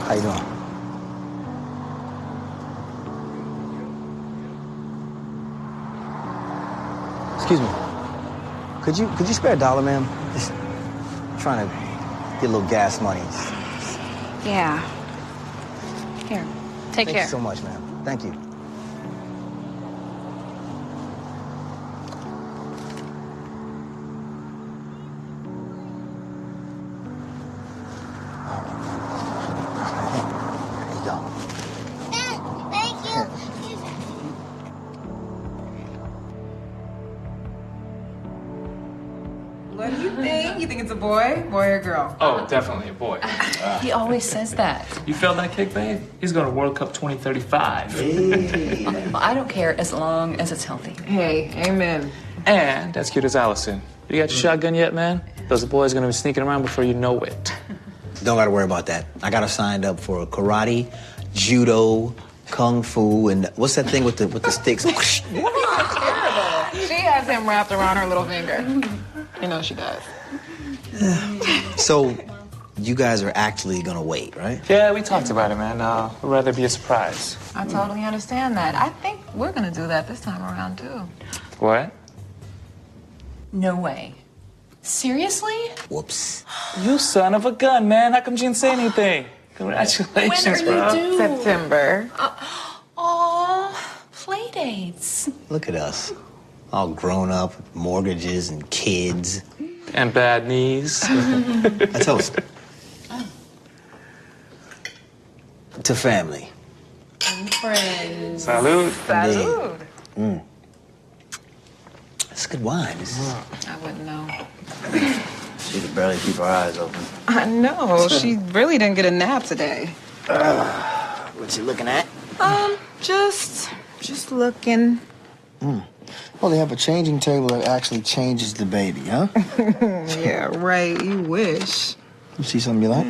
How you doing? Excuse me. Could you spare a dollar, ma'am? Just trying to get a little gas money. Yeah. Here, take care. Thank you so much, ma'am. Thank you. What do you think? You think it's a boy or a girl? Oh, definitely a boy. He always says that. You felt that kick, babe? He's going to World Cup 2035. Well, I don't care as long as it's healthy. Hey, amen. And that's cute as Allison. You got your shotgun yet, man? Those boys going to be sneaking around before you know it. Don't gotta worry about that. I got her signed up for karate, judo, kung fu, and what's that thing with the sticks? Terrible. She has him wrapped around her little finger. You know she does. So, you guys are actually gonna wait, right? Yeah, we talked about it, man. We'd rather be a surprise. I totally understand that. I think we're gonna do that this time around too. What? No way. Seriously? Whoops. You son of a gun, man. How come you didn't say anything? Congratulations, When are bro. you due? September. Aw, play dates. Look at us. All grown up, with mortgages and kids. And bad knees. I toast. To family. And friends. Salud. Salud. It's good wine. I wouldn't know. She could barely keep her eyes open. I know. She really didn't get a nap today. What you looking at? Just looking. Well, they have a changing table that actually changes the baby, huh? Yeah, right. You wish. You see something you like?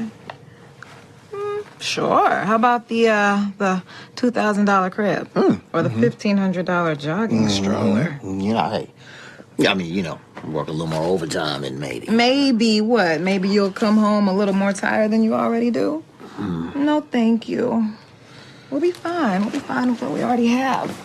Sure. How about the $2,000 crib or the $1,500 jogging stroller? You know, hey. I mean, you know, work a little more overtime than maybe. Maybe what? Maybe you'll come home a little more tired than you already do? No, thank you. We'll be fine. We'll be fine with what we already have.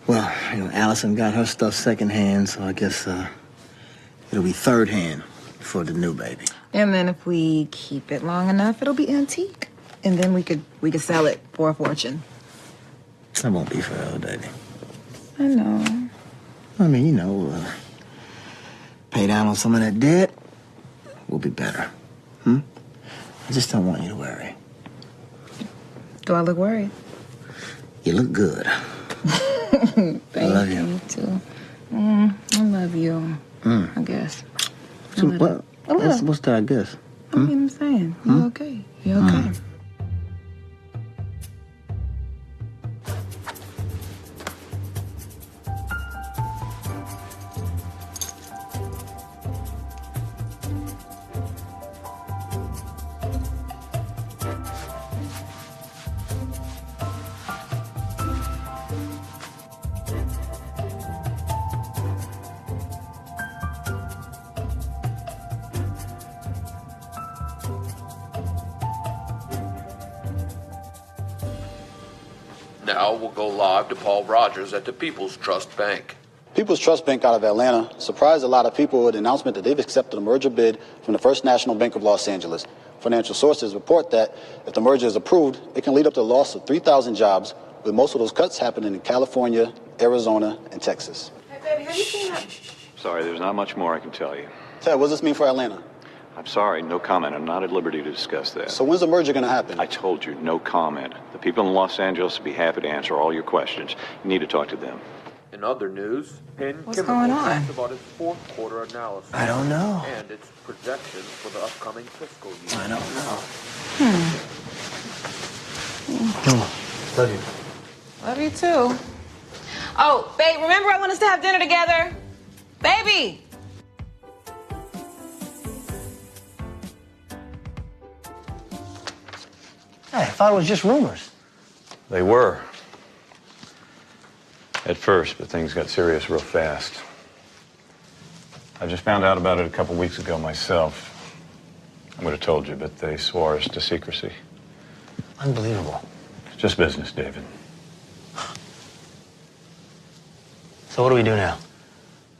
Well, you know, Allison got her stuff secondhand, so I guess it'll be third hand for the new baby. And then if we keep it long enough, it'll be antique. And then we could sell it for a fortune. That won't be forever, baby. I know. I mean, you know, pay down on some of that debt, we'll be better. I just don't want you to worry. Do I look worried? You look good. Thank I love you. You too. I love you. I guess. So, what's that, I guess? I mean, I'm saying, you okay? You okay? Now we'll go live to Paul Rogers at the People's Trust Bank. People's Trust Bank out of Atlanta surprised a lot of people with the announcement that they've accepted a merger bid from the First National Bank of Los Angeles. Financial sources report that if the merger is approved, it can lead up to the loss of 3,000 jobs, with most of those cuts happening in California, Arizona, and Texas. Hey, baby, have you seen that? Sorry, there's not much more I can tell you. Ted, what does this mean for Atlanta? I'm sorry, no comment. I'm not at liberty to discuss that. So when's the merger going to happen? I told you, no comment. The people in Los Angeles will be happy to answer all your questions. You need to talk to them. In other news, Penn What's Chemical going on? talked about its fourth quarter analysis. I don't know. And its projections for the upcoming fiscal year. I don't know. Love you. Love you too. Oh, babe, remember I want us to have dinner together? Baby! Hey, I thought it was just rumors. They were. At first, but things got serious real fast. I just found out about it a couple weeks ago myself. I would have told you, but they swore us to secrecy. Unbelievable. It's just business, David. So what do we do now?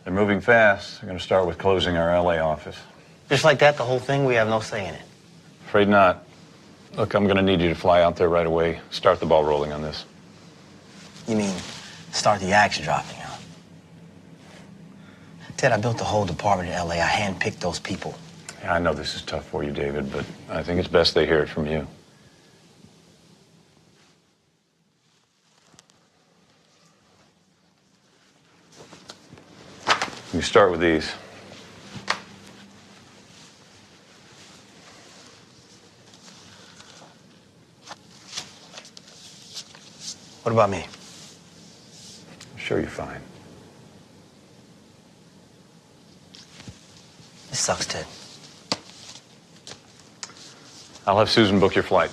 They're moving fast. They're going to start with closing our LA office. Just like that, the whole thing? We have no say in it. Afraid not. Look, I'm going to need you to fly out there right away. Start the ball rolling on this. You mean start the axe dropping, huh? Ted, I built the whole department in LA. I handpicked those people. Yeah, I know this is tough for you, David, but I think it's best they hear it from you. You start with these. What about me? I'm sure you're fine. This sucks, Ted. I'll have Susan book your flight.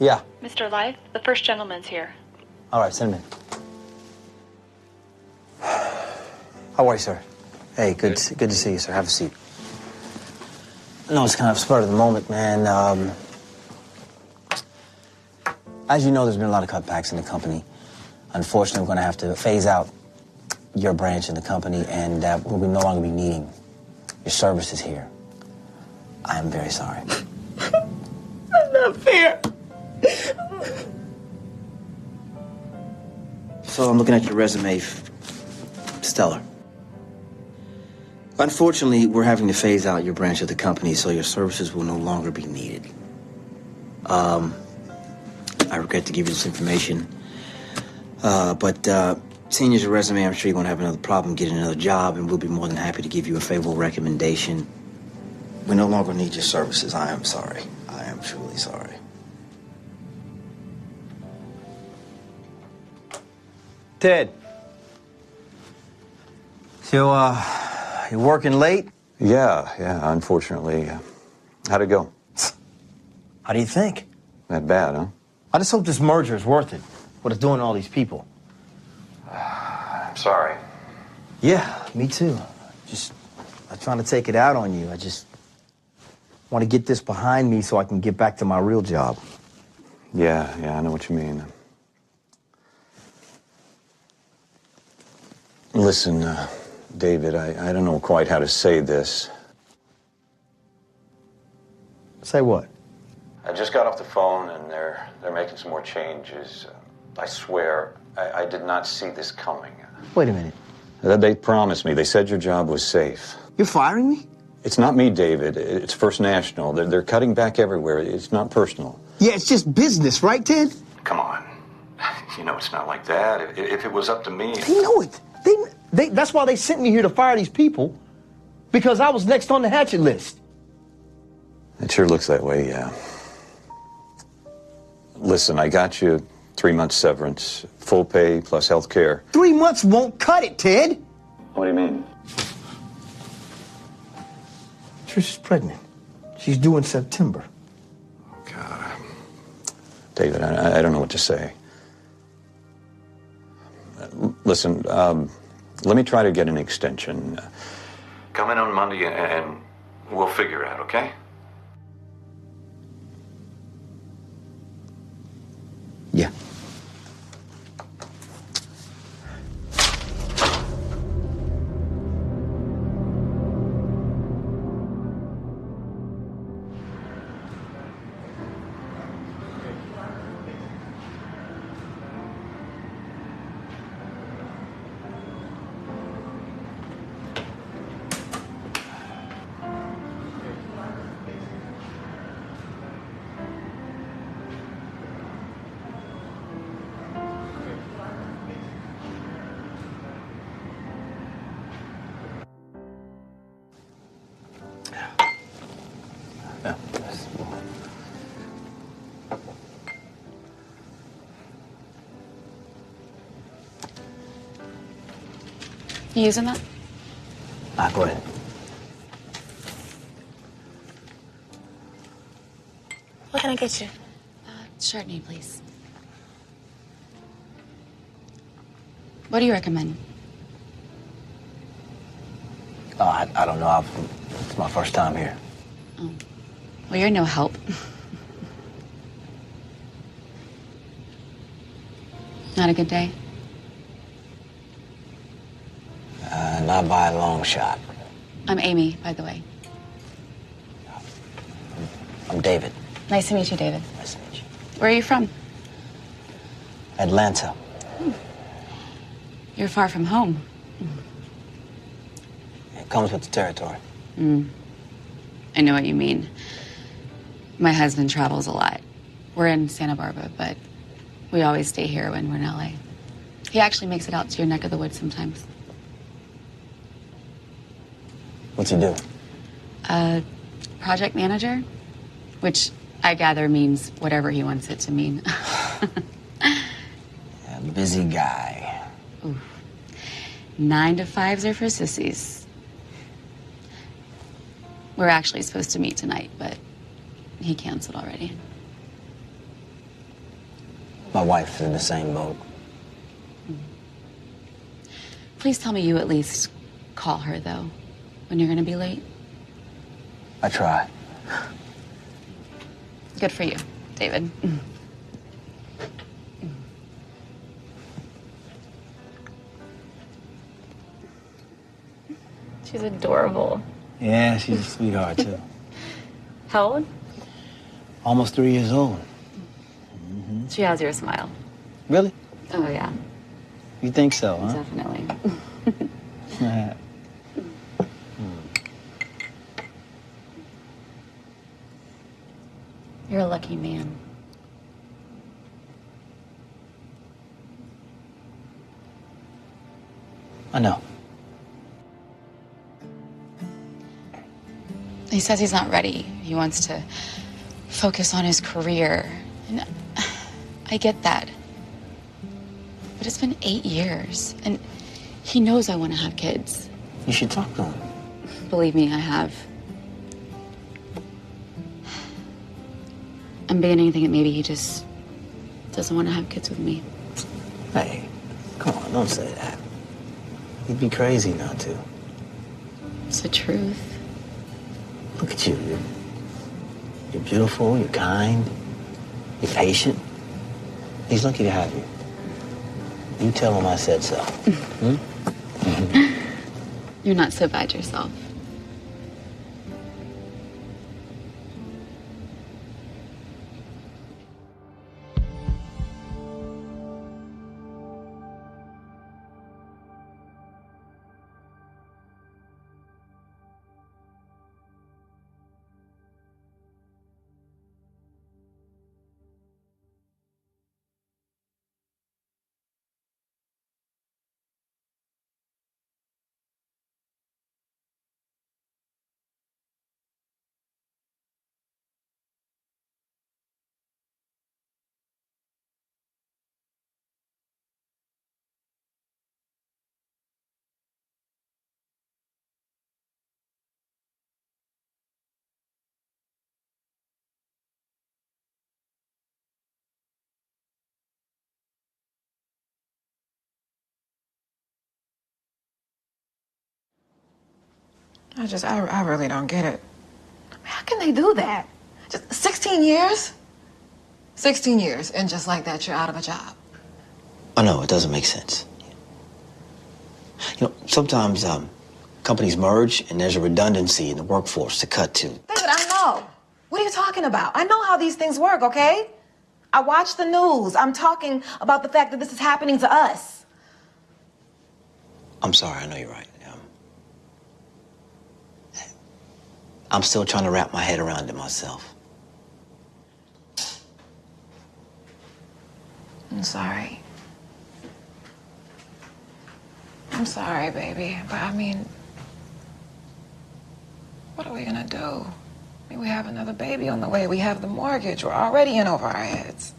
Yeah. Mr. Life, the first gentleman's here. All right, send him in. How are you, sir? Hey, good to see you, sir. Have a seat. No, it's kind of spur of the moment, man. As you know, there's been a lot of cutbacks in the company. Unfortunately, we're going to have to phase out your branch in the company, and we'll no longer be needing your services here. I am very sorry. That's not fair. So I'm looking at your resume. Stellar. Unfortunately, we're having to phase out your branch of the company, so your services will no longer be needed. I regret to give you this information, but seeing as your resume, I'm sure you're going to have another problem getting another job, and we'll be more than happy to give you a favorable recommendation. We no longer need your services. I am sorry. I am truly sorry. Ted. So, you're working late? Yeah, unfortunately. How'd it go? How do you think? That bad, huh? I just hope this merger is worth it. What it's doing to all these people. I'm sorry. Yeah, me too. I'm trying to take it out on you. I just want to get this behind me so I can get back to my real job. Yeah, I know what you mean. Listen, David, I don't know quite how to say this. Say what? I just got off the phone, and they're making some more changes. I swear, I did not see this coming. Wait a minute. They promised me. They said your job was safe. You're firing me? It's not me, David. It's First National. They're cutting back everywhere. It's not personal. Yeah, it's just business, right, Ted? Come on. You know it's not like that. If it was up to me... They know it. That's why they sent me here to fire these people, because I was next on the hatchet list. It sure looks that way, yeah. Listen, I got you 3 months severance, full pay plus health care. 3 months won't cut it, Ted. What do you mean? Trish's pregnant. She's due in September. God. David, I don't know what to say. Listen, let me try to get an extension. Come in on Monday and we'll figure it out, okay? Yeah. You using that? Go ahead. What can I get you? Chardonnay, please. What do you recommend? Oh, I don't know. It's my first time here. Oh. Well, you're no help. Not a good day? Not by a long shot. I'm Amy, by the way. I'm David. Nice to meet you, David. Nice to meet you. Where are you from? Atlanta. You're far from home. It comes with the territory. I know what you mean. My husband travels a lot. We're in Santa Barbara, but we always stay here when we're in LA. He actually makes it out to your neck of the woods sometimes. What's he do? Project manager, which I gather means whatever he wants it to mean. Yeah, busy guy. Oof. 9 to 5s are for sissies. We're actually supposed to meet tonight, but he canceled already. My wife is in the same boat. Please tell me you at least call her, though, when you're gonna be late. I try. Good for you, David. She's adorable. Yeah, she's a sweetheart, too. How old? Almost 3 years old. She has your smile. Really? Oh, yeah, You think so, huh? definitely. You're a lucky man. I know. He says he's not ready. He wants to focus on his career. And I get that. But it's been 8 years, and he knows I want to have kids. You should talk to him. Believe me, I have. I'm beginning to think that maybe he just doesn't want to have kids with me. Hey, come on, don't say that. You'd be crazy not to. It's the truth. Look at you. You're beautiful, you're kind, you're patient. He's lucky to have you. You tell him I said so. You're not so bad yourself. I really don't get it. How can they do that? Just 16 years? 16 years, and just like that, you're out of a job. I know, it doesn't make sense. You know, sometimes companies merge and there's a redundancy in the workforce to cut to. David, I know. What are you talking about? I know how these things work, okay? I watch the news. I'm talking about the fact that this is happening to us. I'm sorry, I know you're right. I'm still trying to wrap my head around it myself. I'm sorry. I'm sorry, baby. But I mean, what are we gonna do? I mean, we have another baby on the way. We have the mortgage. We're already in over our heads.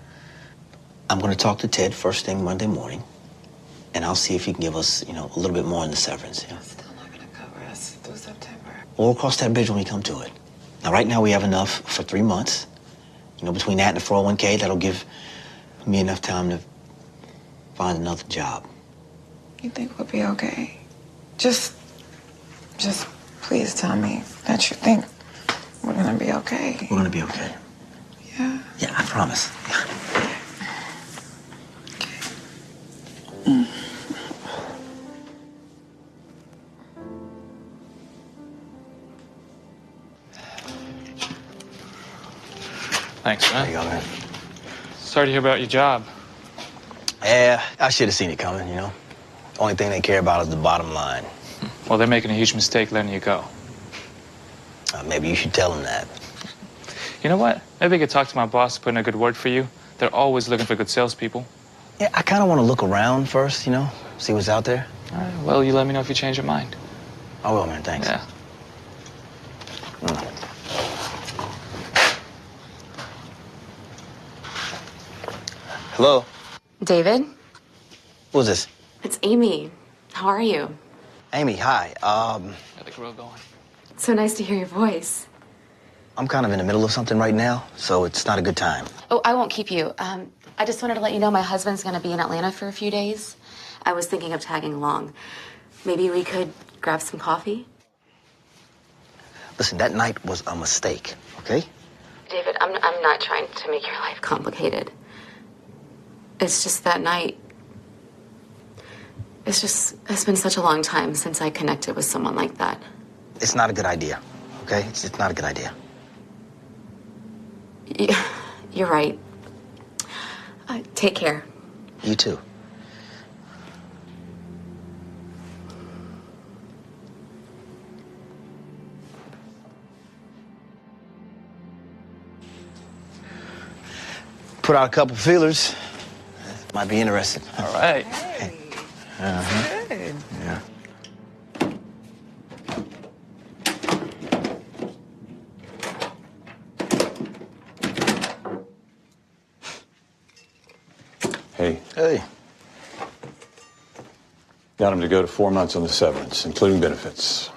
I'm going to talk to Ted first thing Monday morning. and I'll see if he can give us, a little bit more in the severance. Yeah. Still not gonna cover us through September. We'll cross that bridge when we come to it. Now, right now, we have enough for 3 months. Between that and the 401k, that'll give me enough time to find another job. You think we'll be okay? Just please tell me that you think we're gonna be okay. We're gonna be okay. Yeah? Yeah, I promise. Thanks, man. There you go, man. Sorry to hear about your job. Yeah, I should have seen it coming, Only thing they care about is the bottom line. Well, they're making a huge mistake letting you go. Maybe you should tell them that. You know what? Maybe I could talk to my boss to put in a good word for you. They're always looking for good salespeople. Yeah, I kind of want to look around first, see what's out there. All right, well, you let me know if you change your mind. I will, man, thanks. Yeah. Hello? David? Who's this? It's Amy. How are you? Amy, hi. Got the grill going. So nice to hear your voice. I'm kind of in the middle of something right now, so it's not a good time. Oh, I won't keep you. I just wanted to let you know my husband's going to be in Atlanta for a few days. I was thinking of tagging along. Maybe we could grab some coffee? Listen, that night was a mistake, okay? David, I'm not trying to make your life complicated. It's just that night. It's been such a long time since I connected with someone like that. It's not a good idea, okay? It's not a good idea. You're right. Take care. You too. Put out a couple feelers. Might be interested. All right. Hey. Uh-huh. Good. Yeah. Hey, Hey. got him to go to 4 months on the severance, including benefits.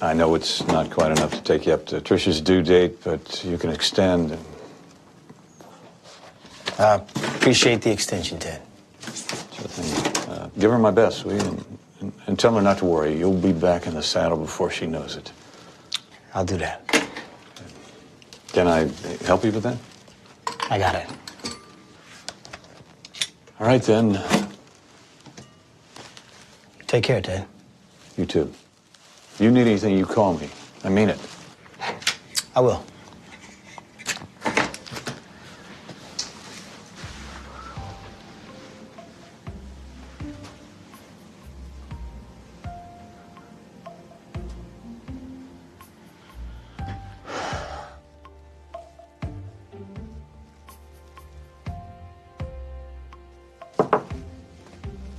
I know it's not quite enough to take you up to Trisha's due date, but you can extend. Appreciate the extension, Ted. Sure thing. Give her my best, will you? And tell her not to worry. You'll be back in the saddle before she knows it. I'll do that. Can I help you with that? I got it. All right, then. Take care, Ted. You too. If you need anything, you call me. I mean it. I will.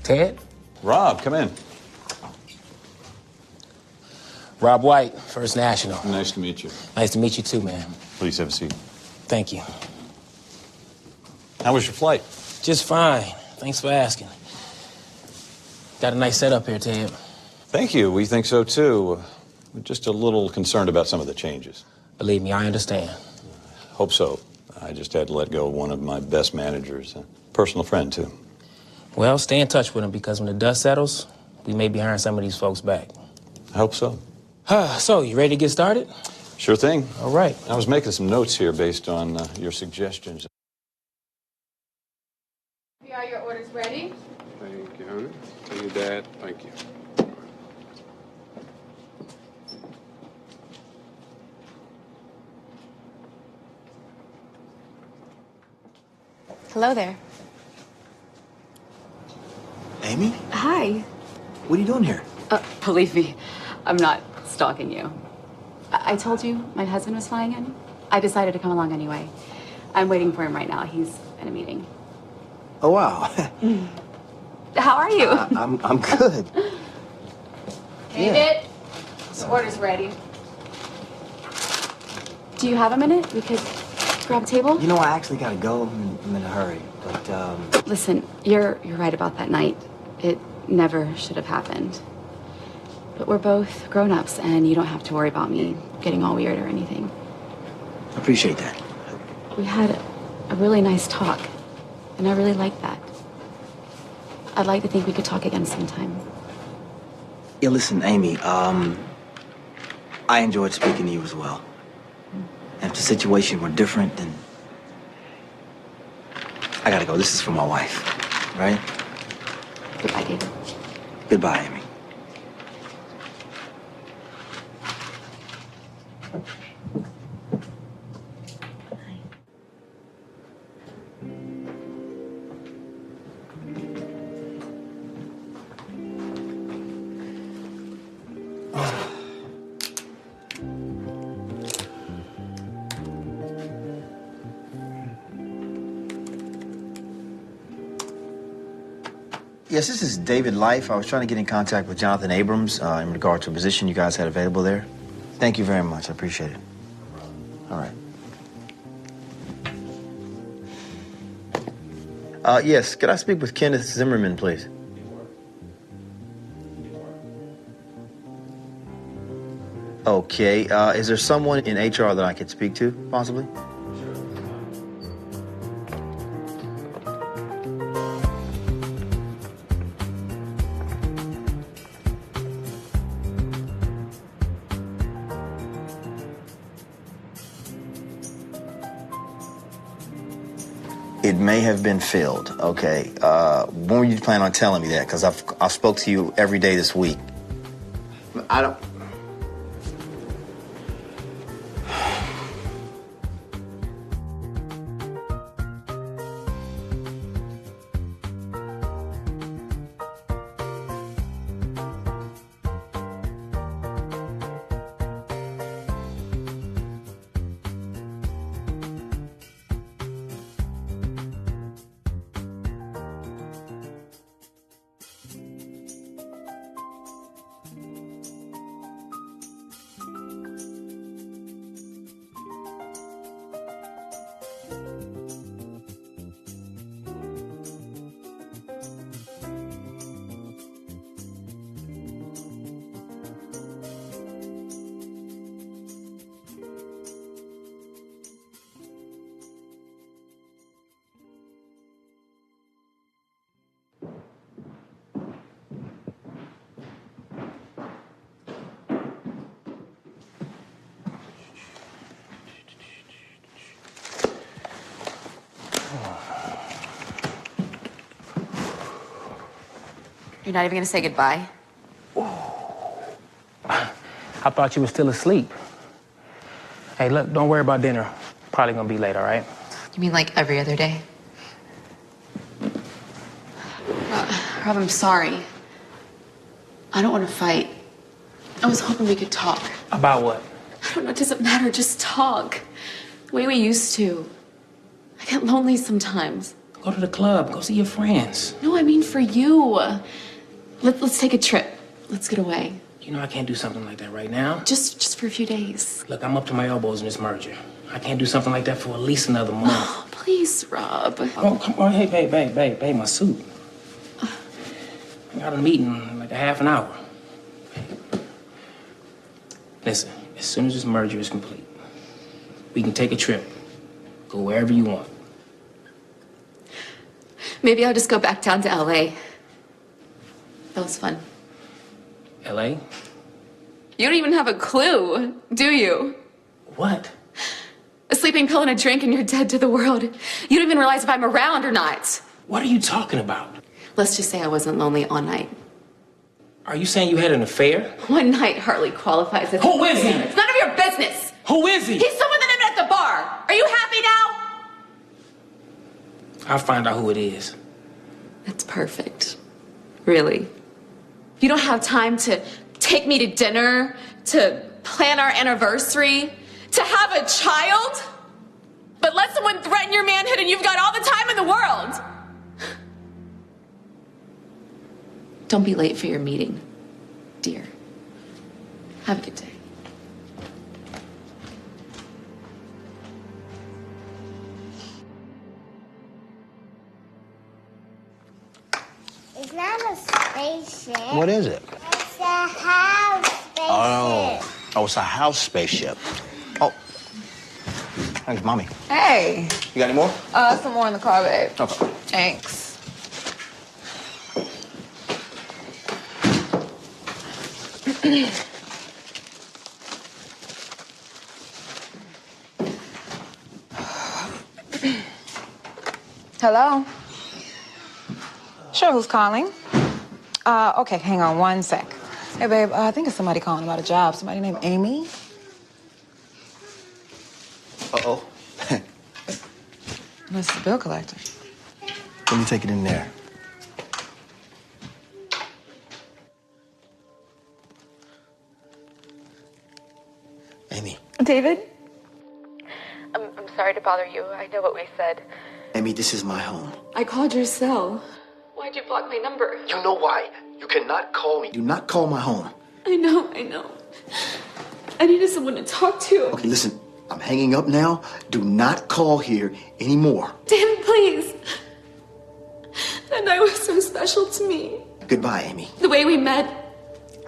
Ted? Rob, come in. Rob White, First National. Nice to meet you. Nice to meet you too, man. Please have a seat. Thank you. How was your flight? Just fine. Thanks for asking. Got a nice setup here, Ted. Thank you. We think so too. We're just a little concerned about some of the changes. Believe me, I understand. Hope so. I just had to let go of one of my best managers, a personal friend too. Well, stay in touch with him because when the dust settles, we may be hiring some of these folks back. I hope so. So, you ready to get started? Sure thing. All right. I was making some notes here based on your suggestions. Are your orders ready? Thank you, honey. Tell your dad, thank you. Hello there. Amy? Hi. What are you doing here? Believe me, I'm not stalking you. I told you my husband was flying in. I decided to come along anyway. I'm waiting for him right now. He's in a meeting. Oh, wow. How are you? I'm good. David, the order's ready. Do you have a minute? We could grab a table? You know, I actually gotta go. I'm in a hurry, but, Listen, you're right about that night. It never should have happened. But we're both grown-ups, and you don't have to worry about me getting all weird or anything. I appreciate that. We had a really nice talk, and I really liked that. I'd like to think we could talk again sometime. Yeah, listen, Amy, I enjoyed speaking to you as well. And if the situation were different, then I gotta go. This is for my wife, right? Goodbye, David. Goodbye, Amy. Yes, this is David Life. I was trying to get in contact with Jonathan Abrams in regard to a position you guys had available there. Thank you very much. I appreciate it. All right. Yes, could I speak with Kenneth Zimmerman, please? Okay. Is there someone in HR that I could speak to, possibly? It may have been filled. Okay. When were you planning on telling me that? Because I've spoke to you every day this week. I don't. You're not even gonna say goodbye? I thought you were still asleep. Hey, look, don't worry about dinner. Probably gonna be late, all right? You mean like every other day? Rob, I'm sorry. I don't want to fight. I was hoping we could talk. About what? I don't know, it doesn't matter, just talk. The way we used to. I get lonely sometimes. Go to the club, go see your friends. No, I mean for you. Let's take a trip. Let's get away. You know I can't do something like that right now. Just for a few days. Look, I'm up to my elbows in this merger. I can't do something like that for at least another month. Oh, please, Rob. Oh, come on. Hey, babe, my suit. I got a meeting in like a half an hour. Listen, as soon as this merger is complete, we can take a trip. Go wherever you want. Maybe I'll just go back down to LA. That was fun. LA? You don't even have a clue, do you? What? A sleeping pill and a drink and you're dead to the world. You don't even realize if I'm around or not. What are you talking about? Let's just say I wasn't lonely all night. Are you saying you had an affair? One night hardly qualifies as Who is he? It's none of your business. Who is he? He's someone that I met at the bar. Are you happy now? I'll find out who it is. That's perfect. Really. You don't have time to take me to dinner, to plan our anniversary, to have a child? But let someone threaten your manhood and you've got all the time in the world. Don't be late for your meeting, dear. Have a good day. not a spaceship. What is it? It's a house spaceship. Oh, it's a house spaceship. Oh. Thanks, Mommy. Hey. You got any more? Some more in the car, babe. Okay. Thanks. Hello? Sure, who's calling? Okay, hang on one sec. Hey, babe, I think it's somebody calling about a job. Somebody named Amy? Uh-oh. This is the bill collector. Let me take it in there. Amy. David? I'm sorry to bother you. I know what we said. Amy, this is my home. I called your cell. Why'd you block my number? You know why. You cannot call me. Do not call my home. I know. I needed someone to talk to. Okay, listen. I'm hanging up now. Do not call here anymore. David, please. That night was so special to me. Goodbye, Amy. The way we met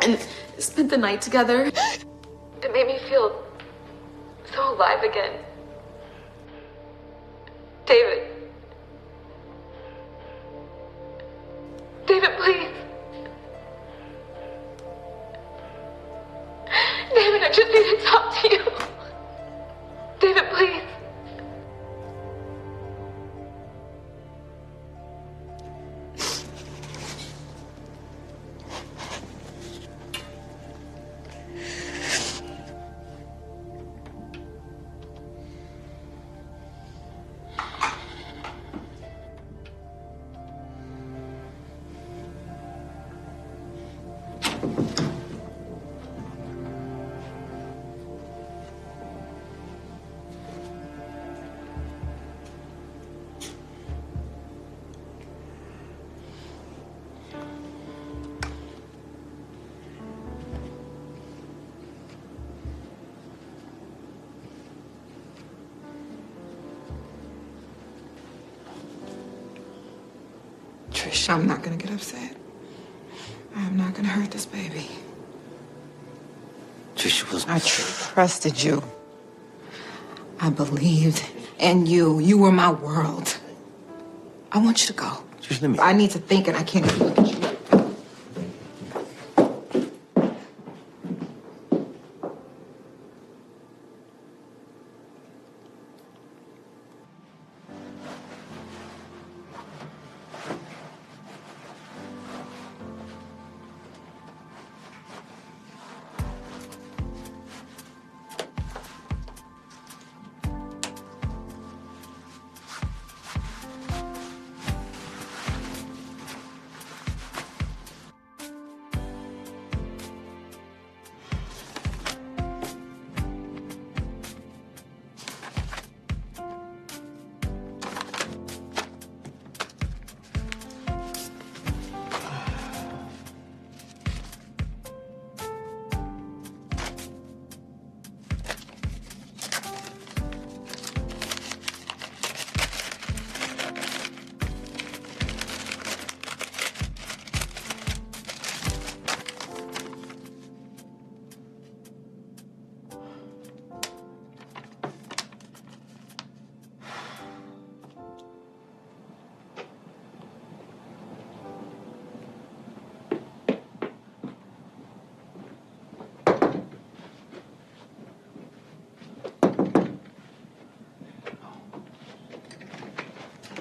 and spent the night together, it made me feel so alive again. David. David, please. David, I just need to talk to you. David, please. Trish, I'm not gonna get upset. I'm not gonna hurt this baby. Trish was... I trusted you. I believed in you. You were my world. I want you to go. Just let me... I need to think and I can't even look at you.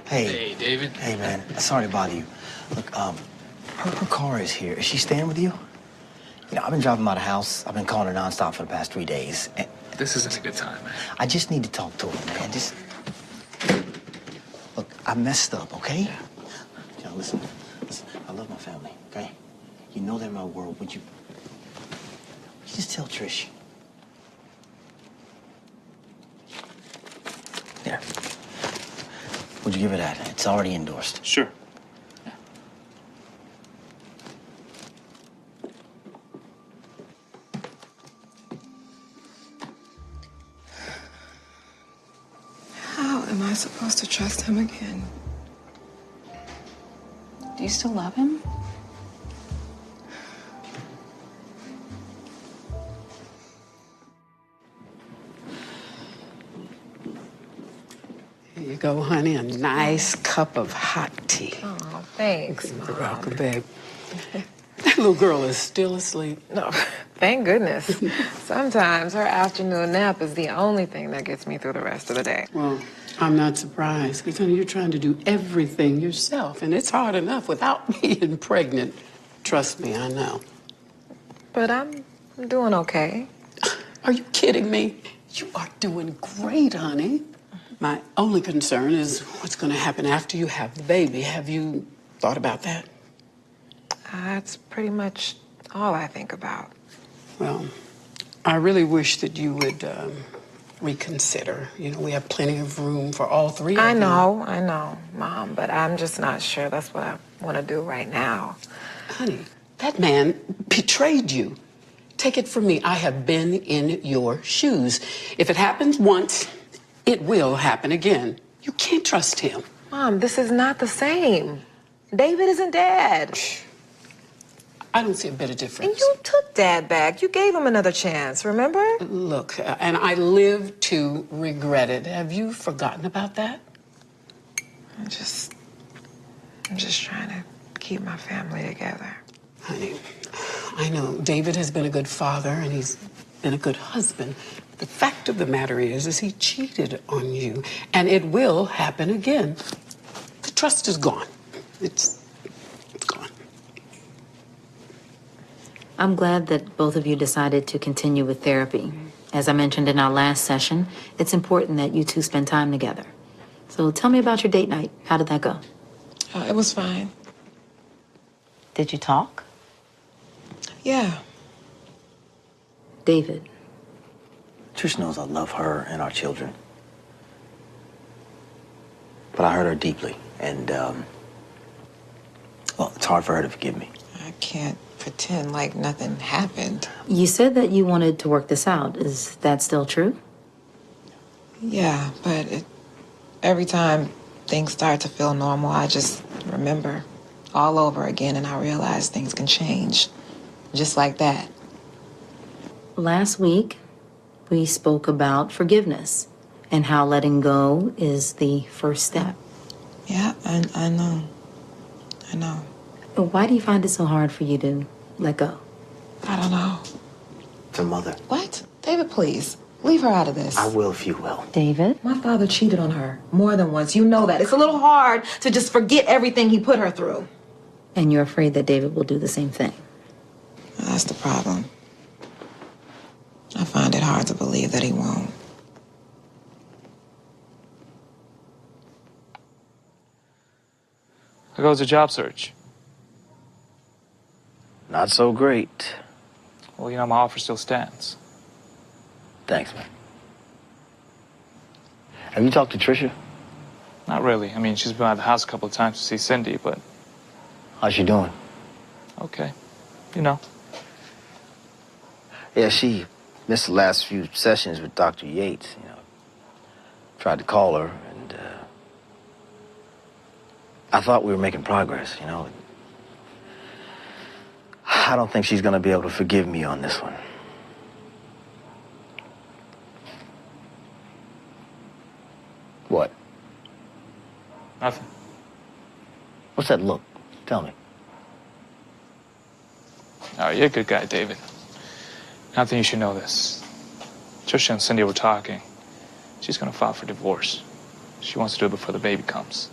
Hey, David. Hey, man. Sorry to bother you. Look, her car is here. Is she staying with you? You know, I've been driving by the house. I've been calling her nonstop for the past 3 days. And This isn't a good time, man. I just need to talk to her, man. Just... Look, I messed up, okay? You know, listen. I love my family, okay? You know they're my world. Would you just tell Trish? There. Would you give her that? It's already endorsed. Sure. How am I supposed to trust him again? Do Do you still love him? Here you go, honey. A nice cup of hot tea. Oh, thanks, You're Mom. welcome, babe. That little girl is still asleep. No, thank goodness. Sometimes her afternoon nap is the only thing that gets me through the rest of the day. Well, I'm not surprised, because, honey, you're trying to do everything yourself, and it's hard enough without being pregnant. Trust me, I know. But I'm doing okay. Are you kidding me? You are doing great, honey. My only concern is what's going to happen after you have the baby. Have you thought about that? That's pretty much all I think about. Well, I really wish that you would reconsider. You know, we have plenty of room for all three of you. I know, Mom, but I'm just not sure that's what I want to do right now. Honey, that man betrayed you. Take it from me, I have been in your shoes. If it happens once, it will happen again. You can't trust him. Mom, this is not the same. David isn't Dad. I don't see a bit of difference. And you took Dad back. You gave him another chance, remember? Look, and I live to regret it. Have you forgotten about that? I'm just trying to keep my family together. Honey, I know David has been a good father and he's been a good husband. The fact of the matter is he cheated on you, and it will happen again. The trust is gone. It's gone. I'm glad that both of you decided to continue with therapy. As I mentioned in our last session, it's important that you two spend time together. So tell me about your date night. How did that go? It was fine. Did you talk? Yeah. David. Trish knows I love her and our children. But I hurt her deeply, and, well, it's hard for her to forgive me. I can't pretend like nothing happened. You said that you wanted to work this out. Is that still true? Yeah, but every time things start to feel normal, I just remember all over again, and I realize things can change. Just like that. Last week, we spoke about forgiveness and how letting go is the first step. Yeah, I know. I know. But why do you find it so hard for you to let go? I don't know. It's her mother. What? David, please. Leave her out of this. I will if you will. David? My father cheated on her more than once. You know that. It's a little hard to just forget everything he put her through. And you're afraid that David will do the same thing. That's the problem. I find it hard to believe that he won't. How goes the job search? Not so great. Well, you know, my offer still stands. Thanks, man. Have you talked to Trisha? Not really. I mean, she's been at the house a couple of times to see Cindy, but... How's she doing? Okay. You know. Yeah, she missed the last few sessions with Dr. Yates, you know. Tried to call her, and, I thought we were making progress, you know. I don't think she's gonna be able to forgive me on this one. What? Nothing. What's that look? Tell me. Oh, you're a good guy, David. I think you should know this. Trisha and Cindy were talking. She's gonna file for divorce. She wants to do it before the baby comes.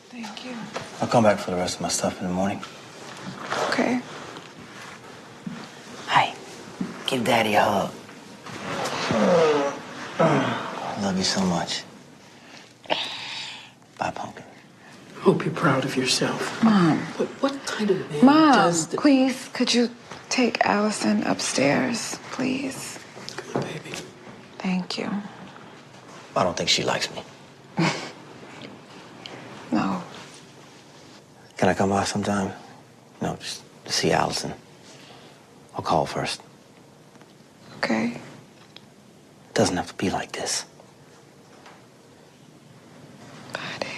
Thank you. I'll come back for the rest of my stuff in the morning. Okay. Hey, give Daddy a hug. I love you so much. Bye, Pumpkin. Hope you're proud of yourself. Mom. But what kind of man Mom, does the... please, could you take Allison upstairs, please? Come on, baby. Thank you. I don't think she likes me. No. Can I come by sometime? No, just to see Allison. I'll call first. Okay. It doesn't have to be like this. Bye, David.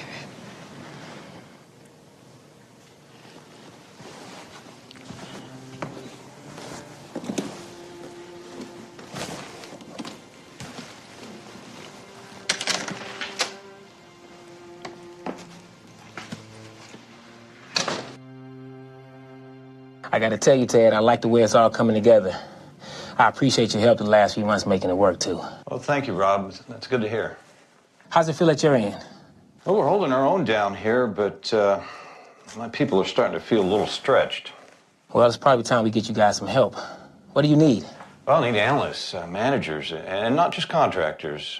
I gotta tell you, Ted, I like the way it's all coming together. I appreciate your help the last few months making it work, too. Well, thank you, Rob. That's good to hear. How's it feel at your end? Well, we're holding our own down here, but my people are starting to feel a little stretched. Well, it's probably time we get you guys some help. What do you need? Well, I need analysts, managers, and not just contractors.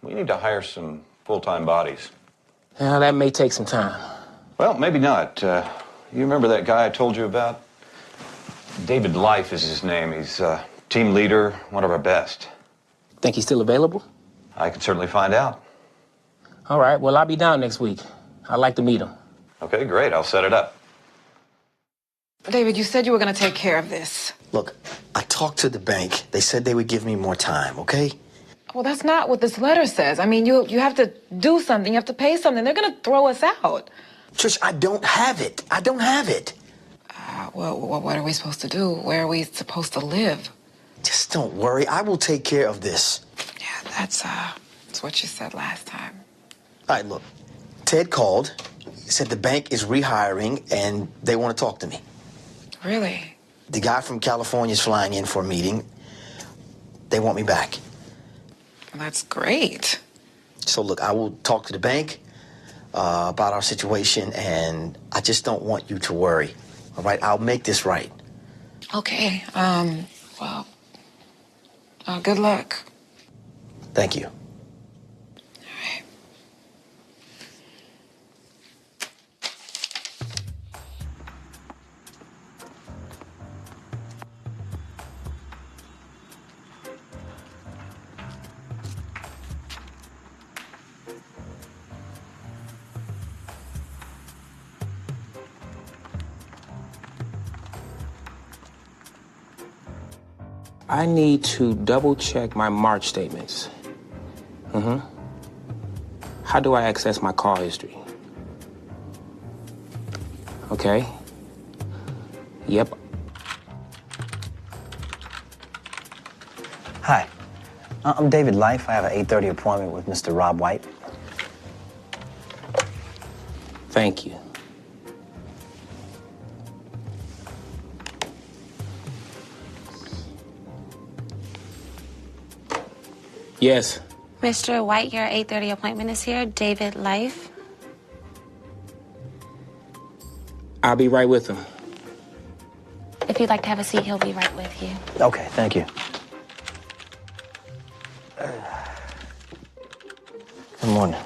We need to hire some full-time bodies. Well, that may take some time. Well, maybe not. You remember that guy I told you about? David Life is his name. He's team leader, one of our best. Think he's still available? I can certainly find out. All right, well, I'll be down next week. I'd like to meet him. Okay, great. I'll set it up. David, you said you were going to take care of this. Look, I talked to the bank. They said they would give me more time, okay? Well, that's not what this letter says. I mean, you have to do something. You have to pay something. They're going to throw us out. Trish, I don't have it. I don't have it. Well, what are we supposed to do? Where are we supposed to live? Just don't worry. I will take care of this. Yeah, that's what you said last time. All right, look. Ted called. He said the bank is rehiring and they want to talk to me. Really? The guy from California is flying in for a meeting. They want me back. Well, that's great. So, look, I will talk to the bank about our situation, and I just don't want you to worry. All right? I'll make this right. Okay. Well, good luck. Thank you. I need to double check my March statements. How do I access my call history? Okay. Yep. Hi. I'm David Life. I have an 8:30 appointment with Mr. Rob White. Thank you. Yes. Mr. White, your 8:30 appointment is here. David Life. I'll be right with him. If you'd like to have a seat, he'll be right with you. Okay, thank you. Good morning.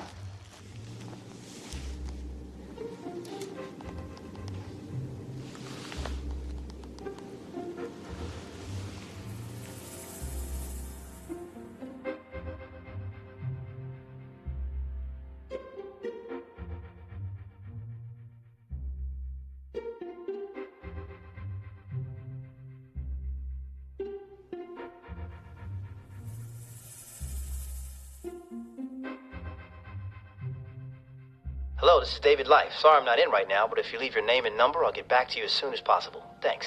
Hello, this is David Life. Sorry I'm not in right now, but if you leave your name and number, I'll get back to you as soon as possible. Thanks.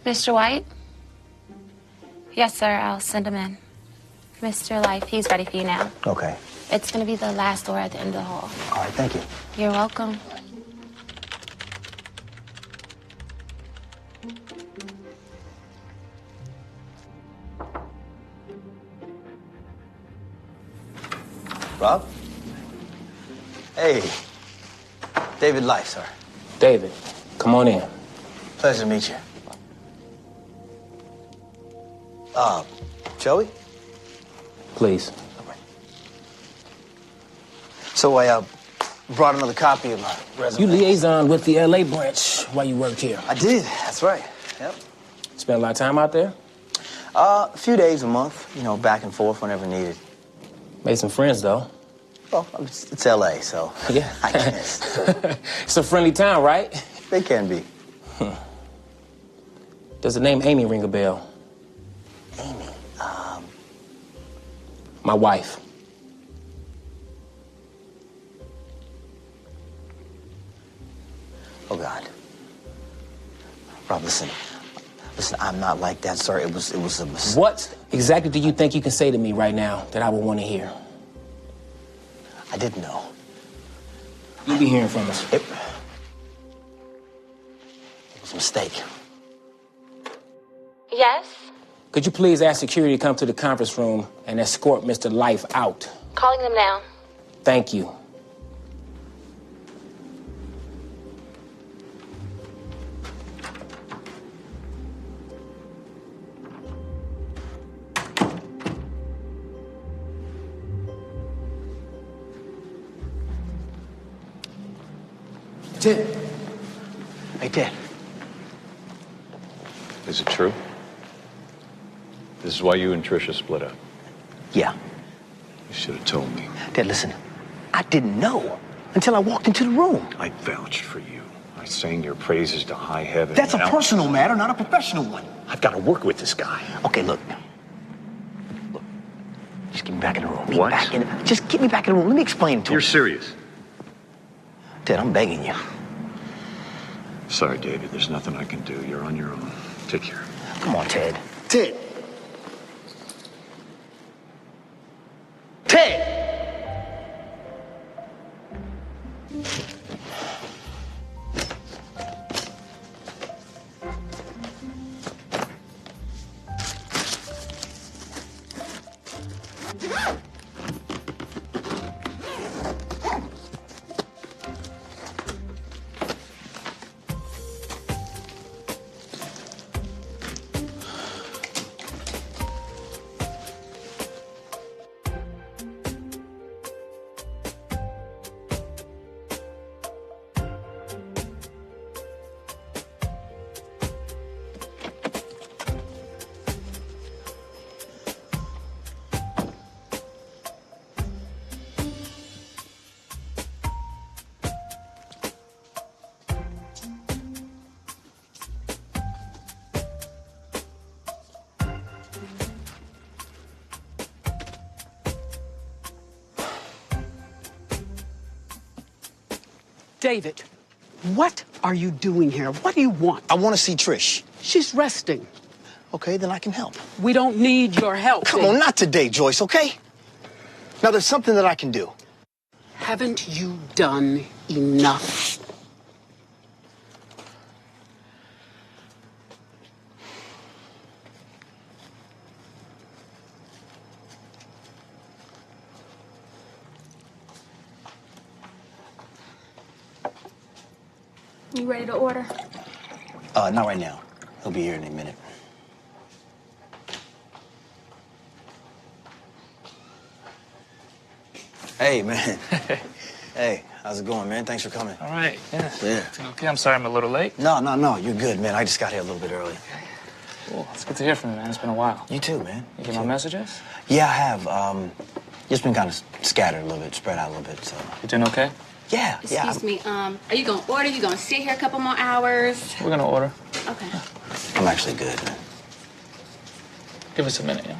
Mr. White? Yes, sir. I'll send him in. Mr. Life, he's ready for you now. Okay. It's going to be the last door at the end of the hall. All right, thank you. You're welcome. Rob? Hey. David Life, sir. David, come on in. Pleasure to meet you. Joey? Please. So I brought another copy of my resume. You liaison with the LA branch while you worked here. I did, that's right. Yep. Spent a lot of time out there? A few days, a month, back and forth whenever needed. Made some friends, though. Well, it's LA, so yeah. I guess. It's a friendly town, right? They can be. Does the name Amy ring a bell? Amy? My wife. Oh, God. Rob, listen, I'm not like that, sir. It was a mistake. What exactly do you think you can say to me right now that I would want to hear? I didn't know. You'll be hearing from us. It was a mistake. Yes? Could you please ask security to come to the conference room and escort Mr. Life out? Calling them now. Thank you. Ted. Hey, Ted. Is it true? This is why you and Tricia split up? Yeah. You should have told me. Ted, listen, I didn't know until I walked into the room. I vouched for you. I sang your praises to high heaven. That's a personal matter, not a professional one. I've got to work with this guy. Okay, look. Just get me back in the room. What? Just get me back in the room. Let me explain to you. You're serious? Ted, I'm begging you. Sorry, David. There's nothing I can do. You're on your own. Take care. Come on, Ted. Ted! Ted! David, what are you doing here? What do you want? I want to see Trish. She's resting. Okay, then I can help. We don't need your help. Come on, not today, Joyce, okay? Now, there's something that I can do. Haven't you done enough? You ready to order? Not right now. He'll be here in a minute. Hey, man. Hey, how's it going, man? Thanks for coming. All right, yeah. Yeah. Okay, I'm sorry I'm a little late. No, you're good, man. I just got here a little bit early. Cool. It's good to hear from you, man. It's been a while. You too, man. You get my messages? Yeah, I have. Just been kind of scattered a little bit, spread out a little bit, so. You doing okay? Yeah, Excuse me, are you gonna order? You gonna sit here a couple more hours? We're gonna order. Okay. I'm actually good, man. Give us a minute, yeah?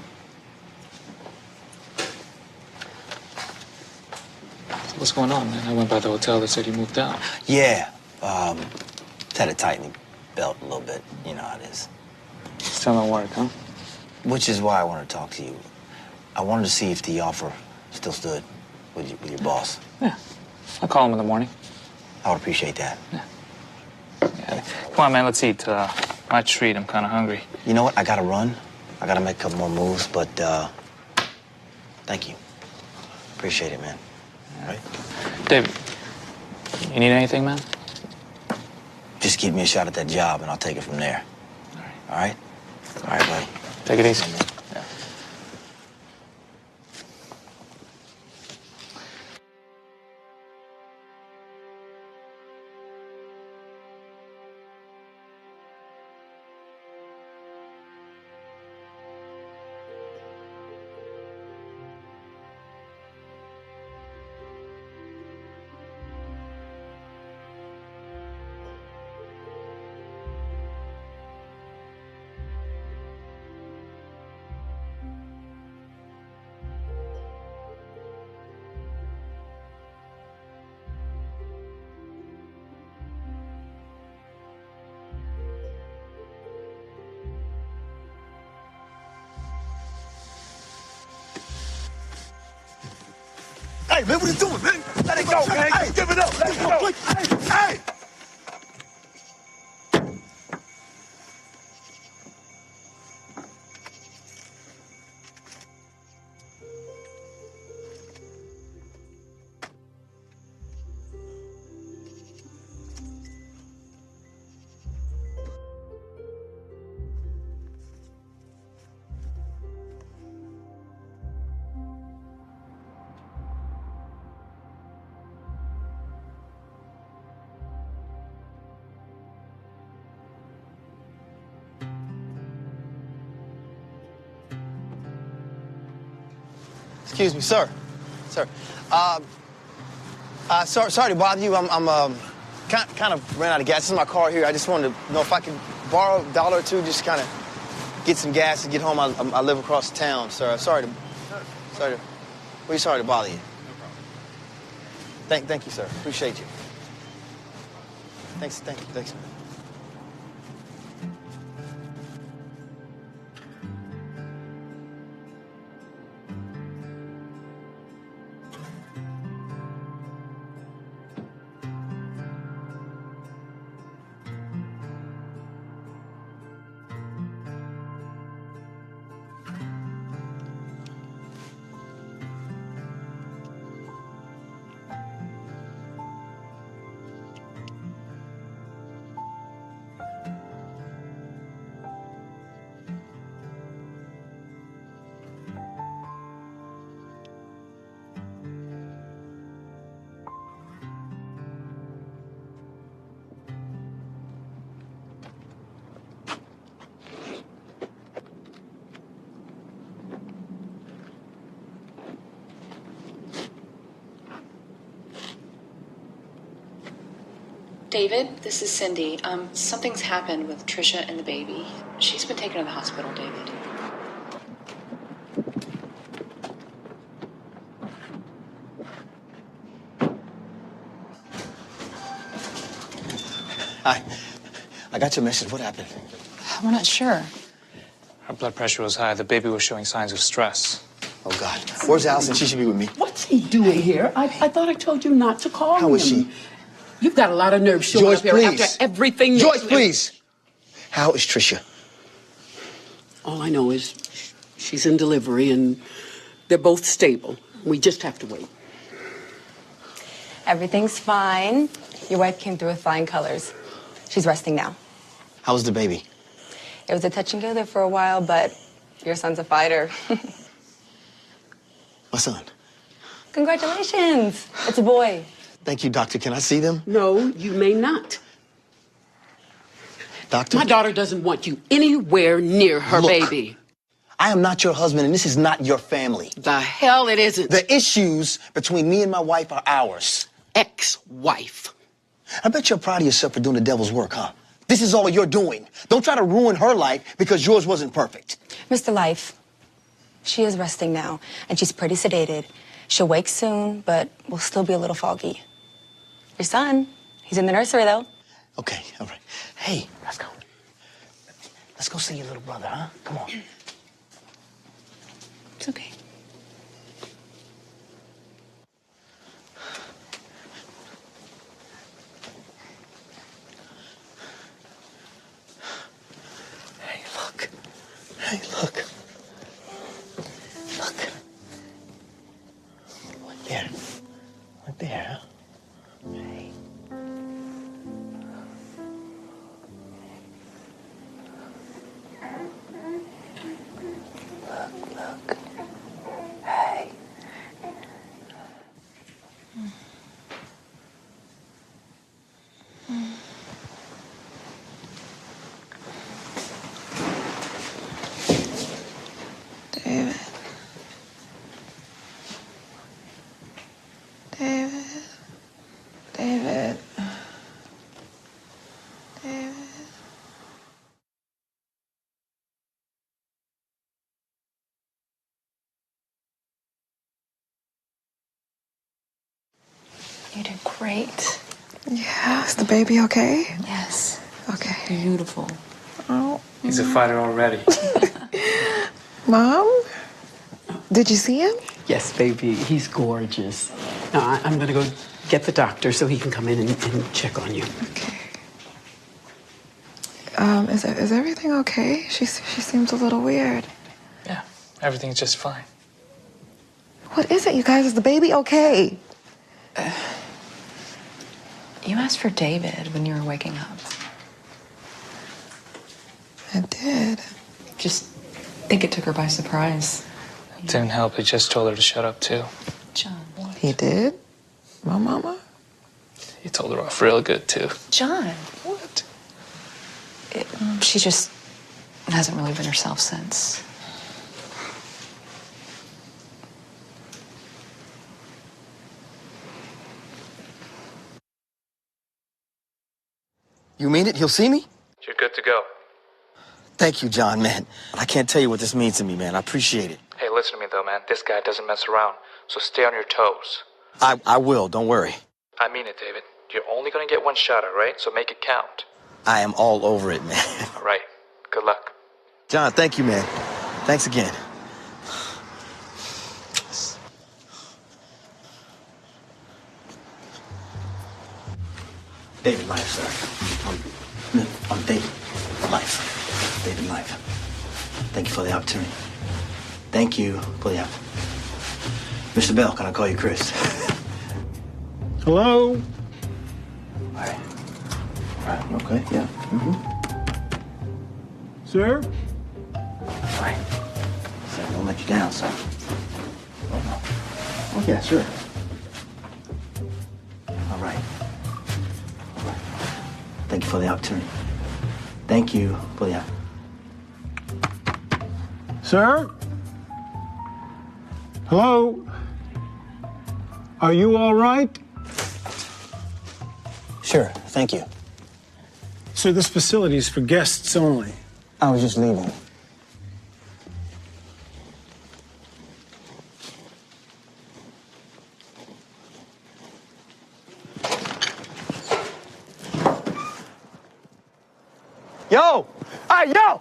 So what's going on, man? I went by the hotel. They said you moved out. Yeah, just had to tighten the belt a little bit. You know how it is. Still don't work, huh? Which is why I wanted to talk to you. I wanted to see if the offer still stood with your boss. Yeah. I'll call him in the morning. I would appreciate that. Yeah. Come on, man. Let's eat. My treat. I'm kind of hungry. You know what? I gotta run. I gotta make a couple more moves, but thank you. Appreciate it, man. All right? David, you need anything, man? Just give me a shot at that job, and I'll take it from there. All right? All right, buddy. Take it easy. Hey, man, what are you doing, man? Let it go, man. Hey, give it up. Let it go. Hey, hey. Excuse me, sir. Sir. Sorry to bother you. I'm kind of ran out of gas. This is my car here. I just wanted to know if I could borrow $1 or $2, just kind of get some gas and get home. I live across town, sir. Sorry to bother you. No problem. Thank you, sir. Appreciate you. Thanks. David, this is Cindy. Something's happened with Trisha and the baby. She's been taken to the hospital, David. Hi. I got your message. What happened? We're not sure. Her blood pressure was high. The baby was showing signs of stress. Oh, God. Where's Allison? She should be with me. What's he doing here? I thought I told you not to call him. How is she? You've got a lot of nerve showing Joyce, up here please. after everything. Joyce, please. How is Trisha? All I know is she's in delivery and they're both stable. We just have to wait. Everything's fine. Your wife came through with flying colors. She's resting now. How's the baby? It was a touch and go there for a while, but your son's a fighter. My son. Congratulations. It's a boy. Thank you, doctor. Can I see them? No, you may not. Doctor? My daughter doesn't want you anywhere near her baby. I am not your husband, and this is not your family. The hell it isn't. The issues between me and my wife are ours. Ex-wife. I bet you're proud of yourself for doing the devil's work, huh? This is all you're doing. Don't try to ruin her life because yours wasn't perfect. Mr. Life, she is resting now, and she's pretty sedated. She'll wake soon, but will still be a little foggy. Your son, he's in the nursery, though. Okay, all right. Hey, let's go. Let's go see your little brother, huh? Come on. It's okay. Hey, look. Hey, look. Look. There. Right there. Hey. Look. Hey. David. David. David. David. You did great. Yeah, is the baby okay? Yes. Okay. Beautiful. Oh. He's a fighter already. Mom? Did you see him? Yes, baby, he's gorgeous. Now, I'm going to go get the doctor so he can come in and check on you. Okay. Is everything okay? She seems a little weird. Yeah, everything's just fine. What is it, you guys? Is the baby okay? You asked for David when you were waking up. I did. Just think it took her by surprise. It didn't help. He just told her to shut up, too. John, what? He did? My mama? He told her off real good, too. John, what? She just hasn't really been herself since. You mean it? He'll see me? You're good to go. Thank you, John, man. I can't tell you what this means to me, man. I appreciate it. Hey, listen to me, though, man. This guy doesn't mess around, so stay on your toes. I will, don't worry. I mean it, David. You're only gonna get one shot, all right? So make it count. I am all over it, man. All right. Good luck. John, thank you, man. Thanks again. David Life, sir. I'm David Life. David Life. Thank you for the opportunity. Thank you for the opportunity. Mr. Bell, can I call you Chris? Hello? All right. All right, okay, yeah. Sir? All right. So I won't let you down, sir. Oh, no. Oh, yeah, sure. All right. All right. Thank you for the opportunity. Thank you for the Sir? Hello? Are you all right? Sure, thank you. Sir, this facility is for guests only. I was just leaving. Yo! Hey, yo!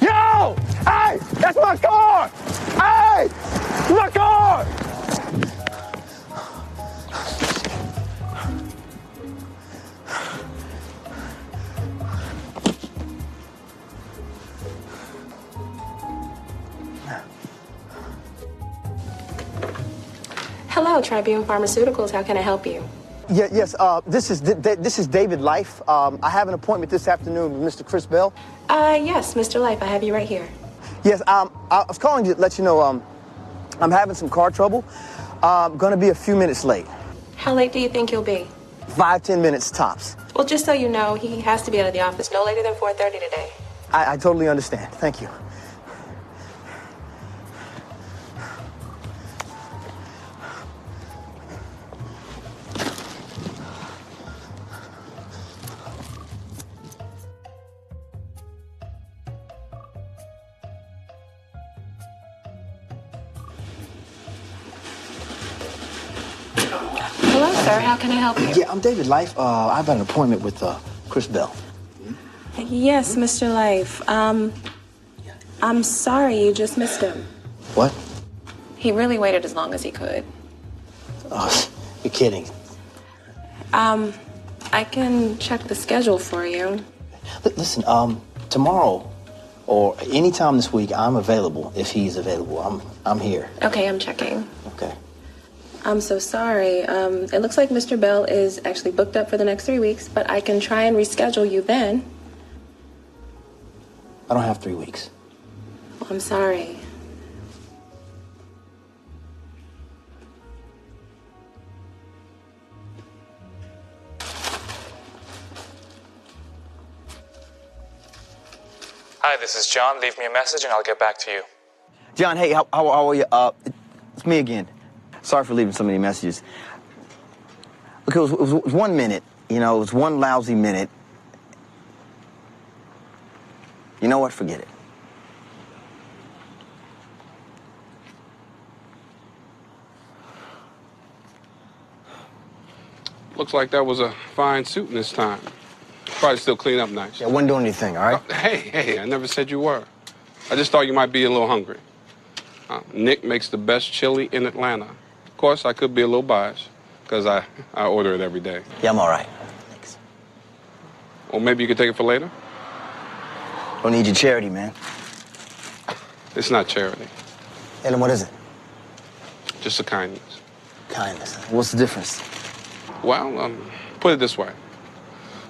Yo! Hey! That's my car! Hey! My car! Hello, Tribune Pharmaceuticals. How can I help you? Yes, this is David Life. I have an appointment this afternoon with Mr. Chris Bell. Yes, Mr. Life, I have you right here. Yes, I was calling to let you know I'm having some car trouble. I'm gonna be a few minutes late. How late do you think you'll be? 5-10 minutes tops. Well, just so you know, he has to be out of the office no later than 4:30 today. I totally understand. Thank you. Hello, sir. How can I help you? Yeah, I'm David Life. I've got an appointment with Chris Bell. Yes, Mr. Life. I'm sorry you just missed him. What? He really waited as long as he could. Oh, you're kidding. I can check the schedule for you. Listen, tomorrow or anytime this week, I'm available if he's available. I'm here. Okay, I'm checking. Okay. I'm so sorry. It looks like Mr. Bell is actually booked up for the next 3 weeks, but I can try and reschedule you then. I don't have 3 weeks. Well, I'm sorry. Hi, this is John. Leave me a message and I'll get back to you. John, hey, how are you? It's me again. Sorry for leaving so many messages. Look, it was 1 minute. You know, it was one lousy minute. You know what? Forget it. Looks like that was a fine suit this time. Probably still clean up nice. Yeah, wasn't doing anything, all right? Hey, I never said you were. I just thought you might be a little hungry. Nick makes the best chili in Atlanta. Of course, I could be a little biased, because I order it every day. Yeah, I'm all right. Thanks. Or maybe you could take it for later? Don't need your charity, man. It's not charity. Hey, then what is it? Just a kindness. Kindness. What's the difference? Well, put it this way.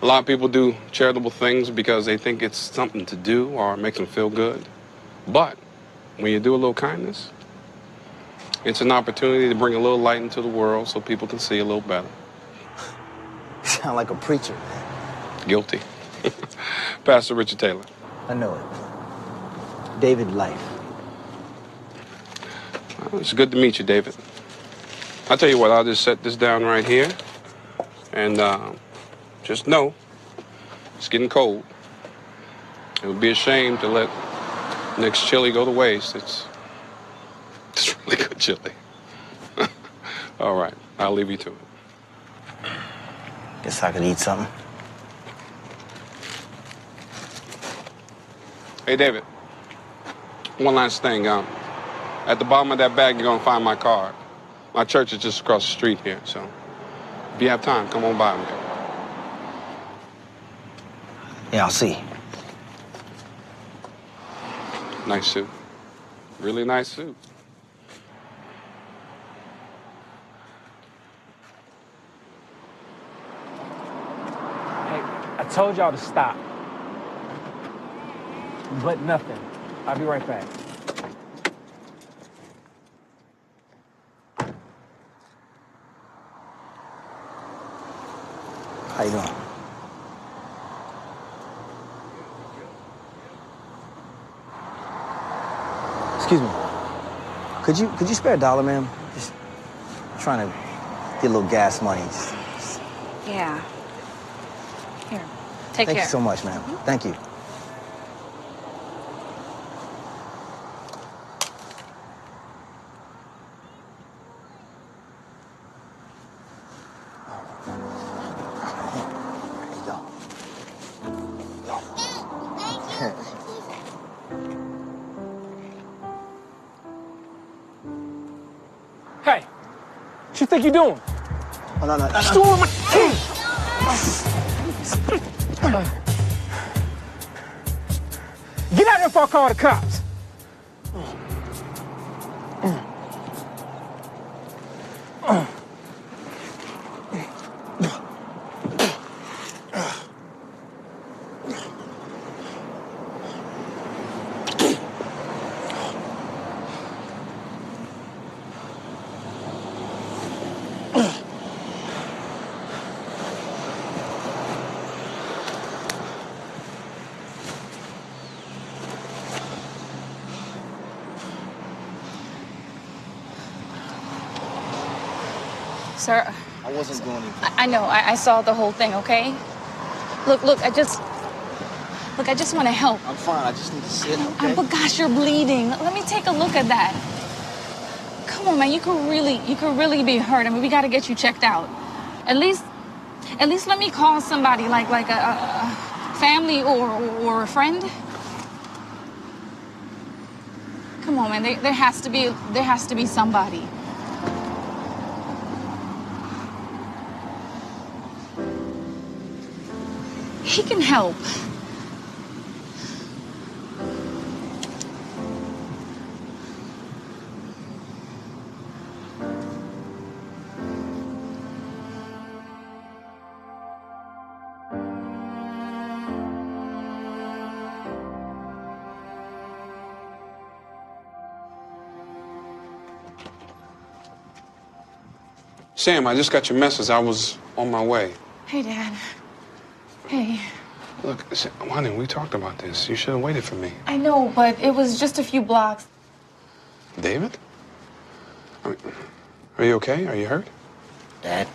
A lot of people do charitable things because they think it's something to do or makes them feel good. But when you do a little kindness, it's an opportunity to bring a little light into the world so people can see a little better. You sound like a preacher, man. Guilty. Pastor Richard Taylor. I know it. David Life. Well, it's good to meet you, David. I'll tell you what, I'll just set this down right here. And just know, it's getting cold. It would be a shame to let Nick's chili go to waste. It's really good chili. All right, I'll leave you to it. Guess I could eat something. Hey, David, one last thing. At the bottom of that bag, you're going to find my card. My church is just across the street here, so if you have time, come on by me. Yeah, I'll see. Nice suit. Really nice suit. Hey, I told y'all to stop. But nothing. I'll be right back. How you doing? Excuse me. Could you spare $1, ma'am? Just trying to get a little gas money. Yeah. Here, take Thank care. you so much, ma'am. Thank you. Hey, what you think you're doing? Oh, no. What you doing with my teeth? Get out there before I call the cops. Sir, I wasn't going to. I know. I saw the whole thing, okay? Look, I just want to help. I'm fine. I just need to sit, okay? But gosh, you're bleeding. Let me take a look at that. Come on, man. You could really be hurt. I mean, we got to get you checked out. At least let me call somebody, like a family or a friend. Come on, man. There has to be somebody. He can help. Sam, I just got your message. I was on my way. Hey, Dad. Hey. Look, honey, we talked about this. You should have waited for me. I know, but it was just a few blocks. David? I mean, are you okay? Are you hurt? Dad?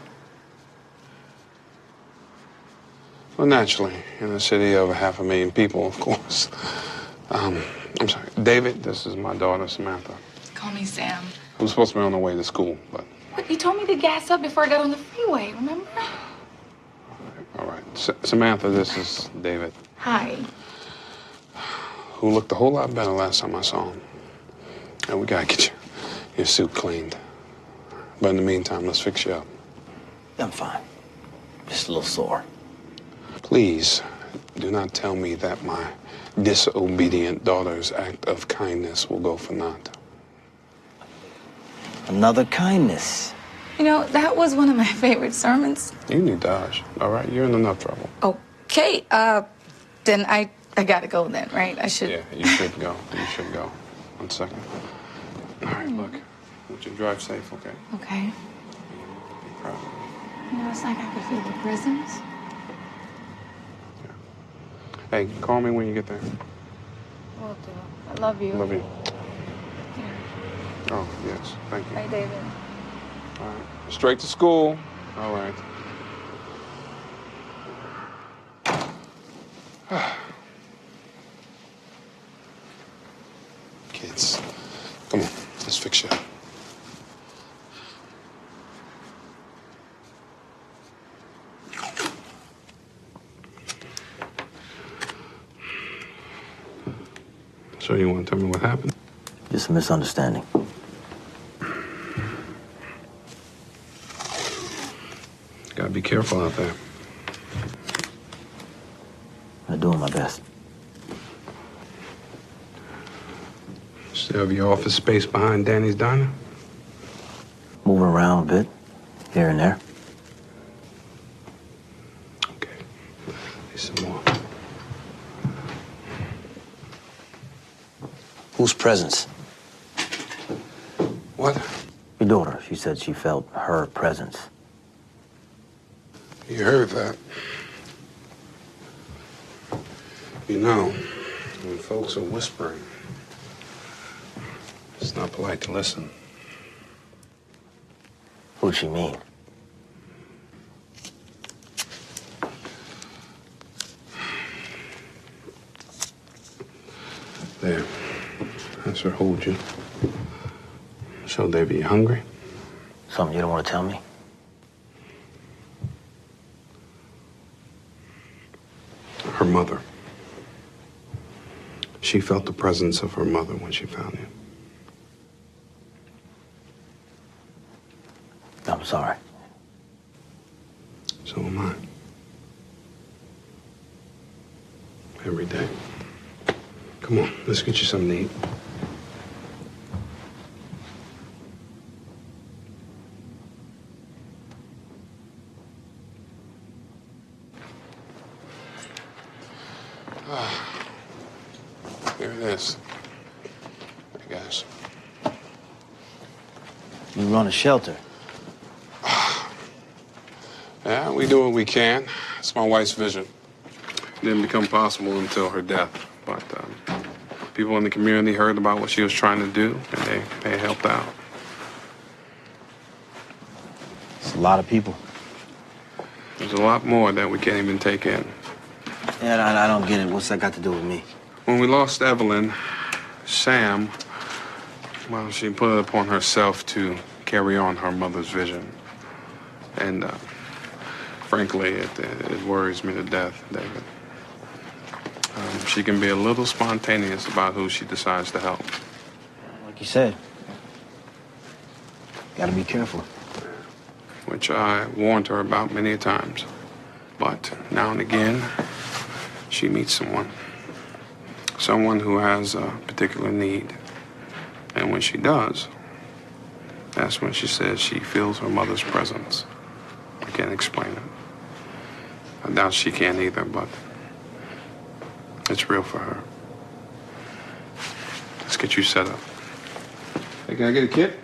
Well, naturally, in a city of 500,000 people, of course. I'm sorry. David, this is my daughter, Samantha. Call me Sam. I was supposed to be on the way to school, but... But you told me to gas up before I got on the freeway, remember? All right. Samantha, this is David, Hi. who looked a whole lot better last time I saw him. And we gotta get your suit cleaned. But in the meantime, let's fix you up. I'm fine. Just a little sore. Please, do not tell me that my disobedient daughter's act of kindness will go for naught. Another kindness. You know, that was one of my favorite sermons. You need Dodge, all right? You're in enough trouble. Okay, then I gotta go then, right? I should... Yeah, you should go. You should go. 1 second. All right, look. I want you to drive safe, okay? Okay. Be proud of me. You know, it's like I could feel the presence. Hey, call me when you get there. Will do. I love you. Love you. Oh, yes. Thank you. Bye, David. All right. Straight to school. All right. Kids, come on. Let's fix you up. So you want to tell me what happened? Just a misunderstanding. Gotta be careful out there. I'm doing my best. Still have your office space behind Danny's diner? Moving around a bit, here and there. Need some more. Whose presence? What? Your daughter. She said she felt her presence. You heard that. You know, when folks are whispering, it's not polite to listen. What'd she mean? There. That's her hold you. So, David, you hungry? Something you don't want to tell me? Her mother. She felt the presence of her mother when she found you. I'm sorry. So am I. Every day. Come on, let's get you something to eat. Here it is. I guess. You run a shelter. Yeah, we do what we can. It's my wife's vision. It didn't become possible until her death. But people in the community heard about what she was trying to do, and they helped out. It's a lot of people. There's a lot more that we can't even take in. Yeah, I don't get it. What's that got to do with me? When we lost Evelyn, Sam, well, she put it upon herself to carry on her mother's vision. And frankly, it worries me to death, David. She can be a little spontaneous about who she decides to help. Like you said, gotta be careful. Which I warned her about many times. But now and again, she meets someone who has a particular need. And when she does, that's when she says she feels her mother's presence. I can't explain it. I doubt she can either, but it's real for her. Let's get you set up. Hey, can I get a kit?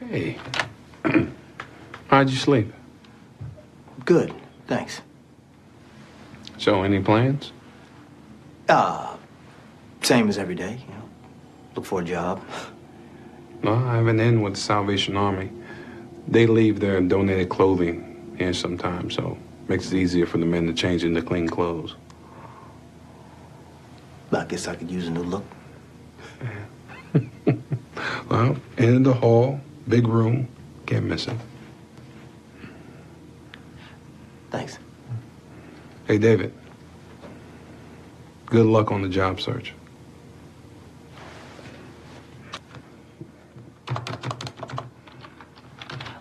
Hey, how'd you sleep? Good, thanks. So, any plans? Same as every day, look for a job. No, I have an in with the Salvation Army. They leave their donated clothing here sometimes, so makes it easier for the men to change into clean clothes. I guess I could use a new look. Well, in the hall, big room, can't miss it. Thanks. Hey, David. Good luck on the job search.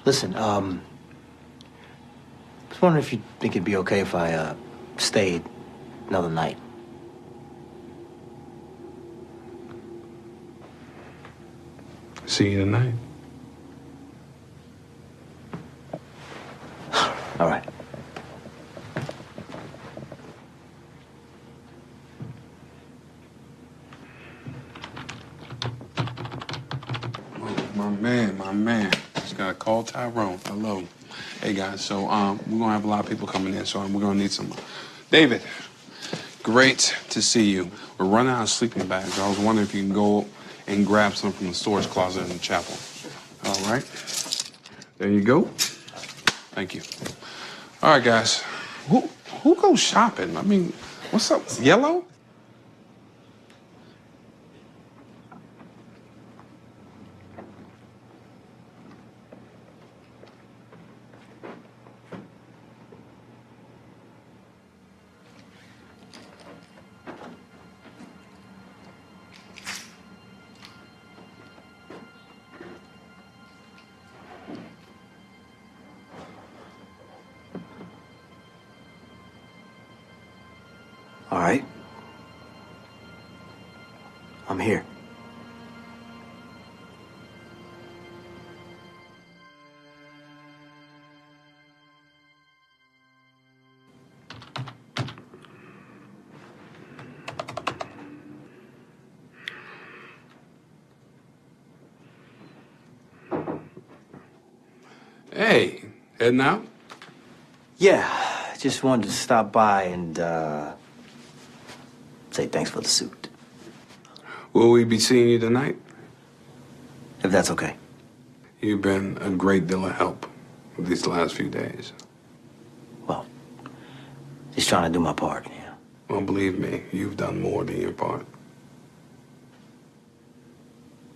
Listen, I was wondering if you think it'd be okay if I, stayed another night. See you tonight. All right. My man. Just gotta call Tyrone. Hello. Hey, guys, so, we're gonna have a lot of people coming in, so we're gonna need some. David, great to see you. We're running out of sleeping bags. I was wondering if you can go and grab some from the storage closet in the chapel. All right. There you go. Thank you. All right, guys. Who goes shopping? I mean, what's up? Yellow? All right. I'm here. Hey, heading out? Yeah, just wanted to stop by and, say thanks for the suit. Will we be seeing you tonight? If that's okay. You've been a great deal of help these last few days. Well, just trying to do my part, yeah. Well, believe me, you've done more than your part.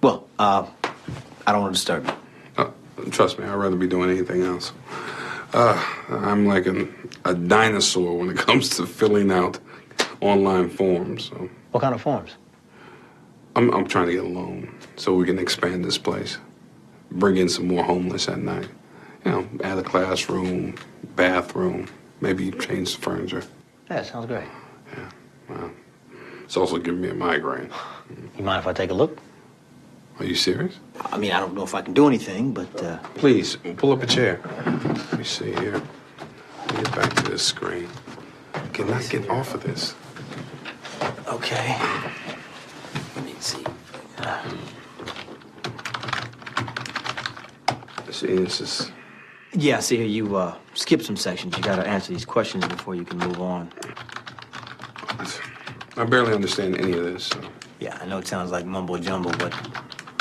Well, I don't want to disturb you. Trust me, I'd rather be doing anything else. I'm like a dinosaur when it comes to filling out online forms. So. What kind of forms? I'm trying to get a loan so we can expand this place. Bring in some more homeless at night. You know, add a classroom, bathroom, maybe change the furniture. Yeah, sounds great. Yeah, well, it's also giving me a migraine. You mind if I take a look? Are you serious? I mean, I don't know if I can do anything, but, Please, pull up a chair. Let me see here. Let me get back to this screen. I cannot get off of this. Okay. Let me see. See, this is... Yeah, see here, you, skipped some sections. You gotta answer these questions before you can move on. I barely understand any of this. So. Yeah, I know it sounds like mumbo jumbo, but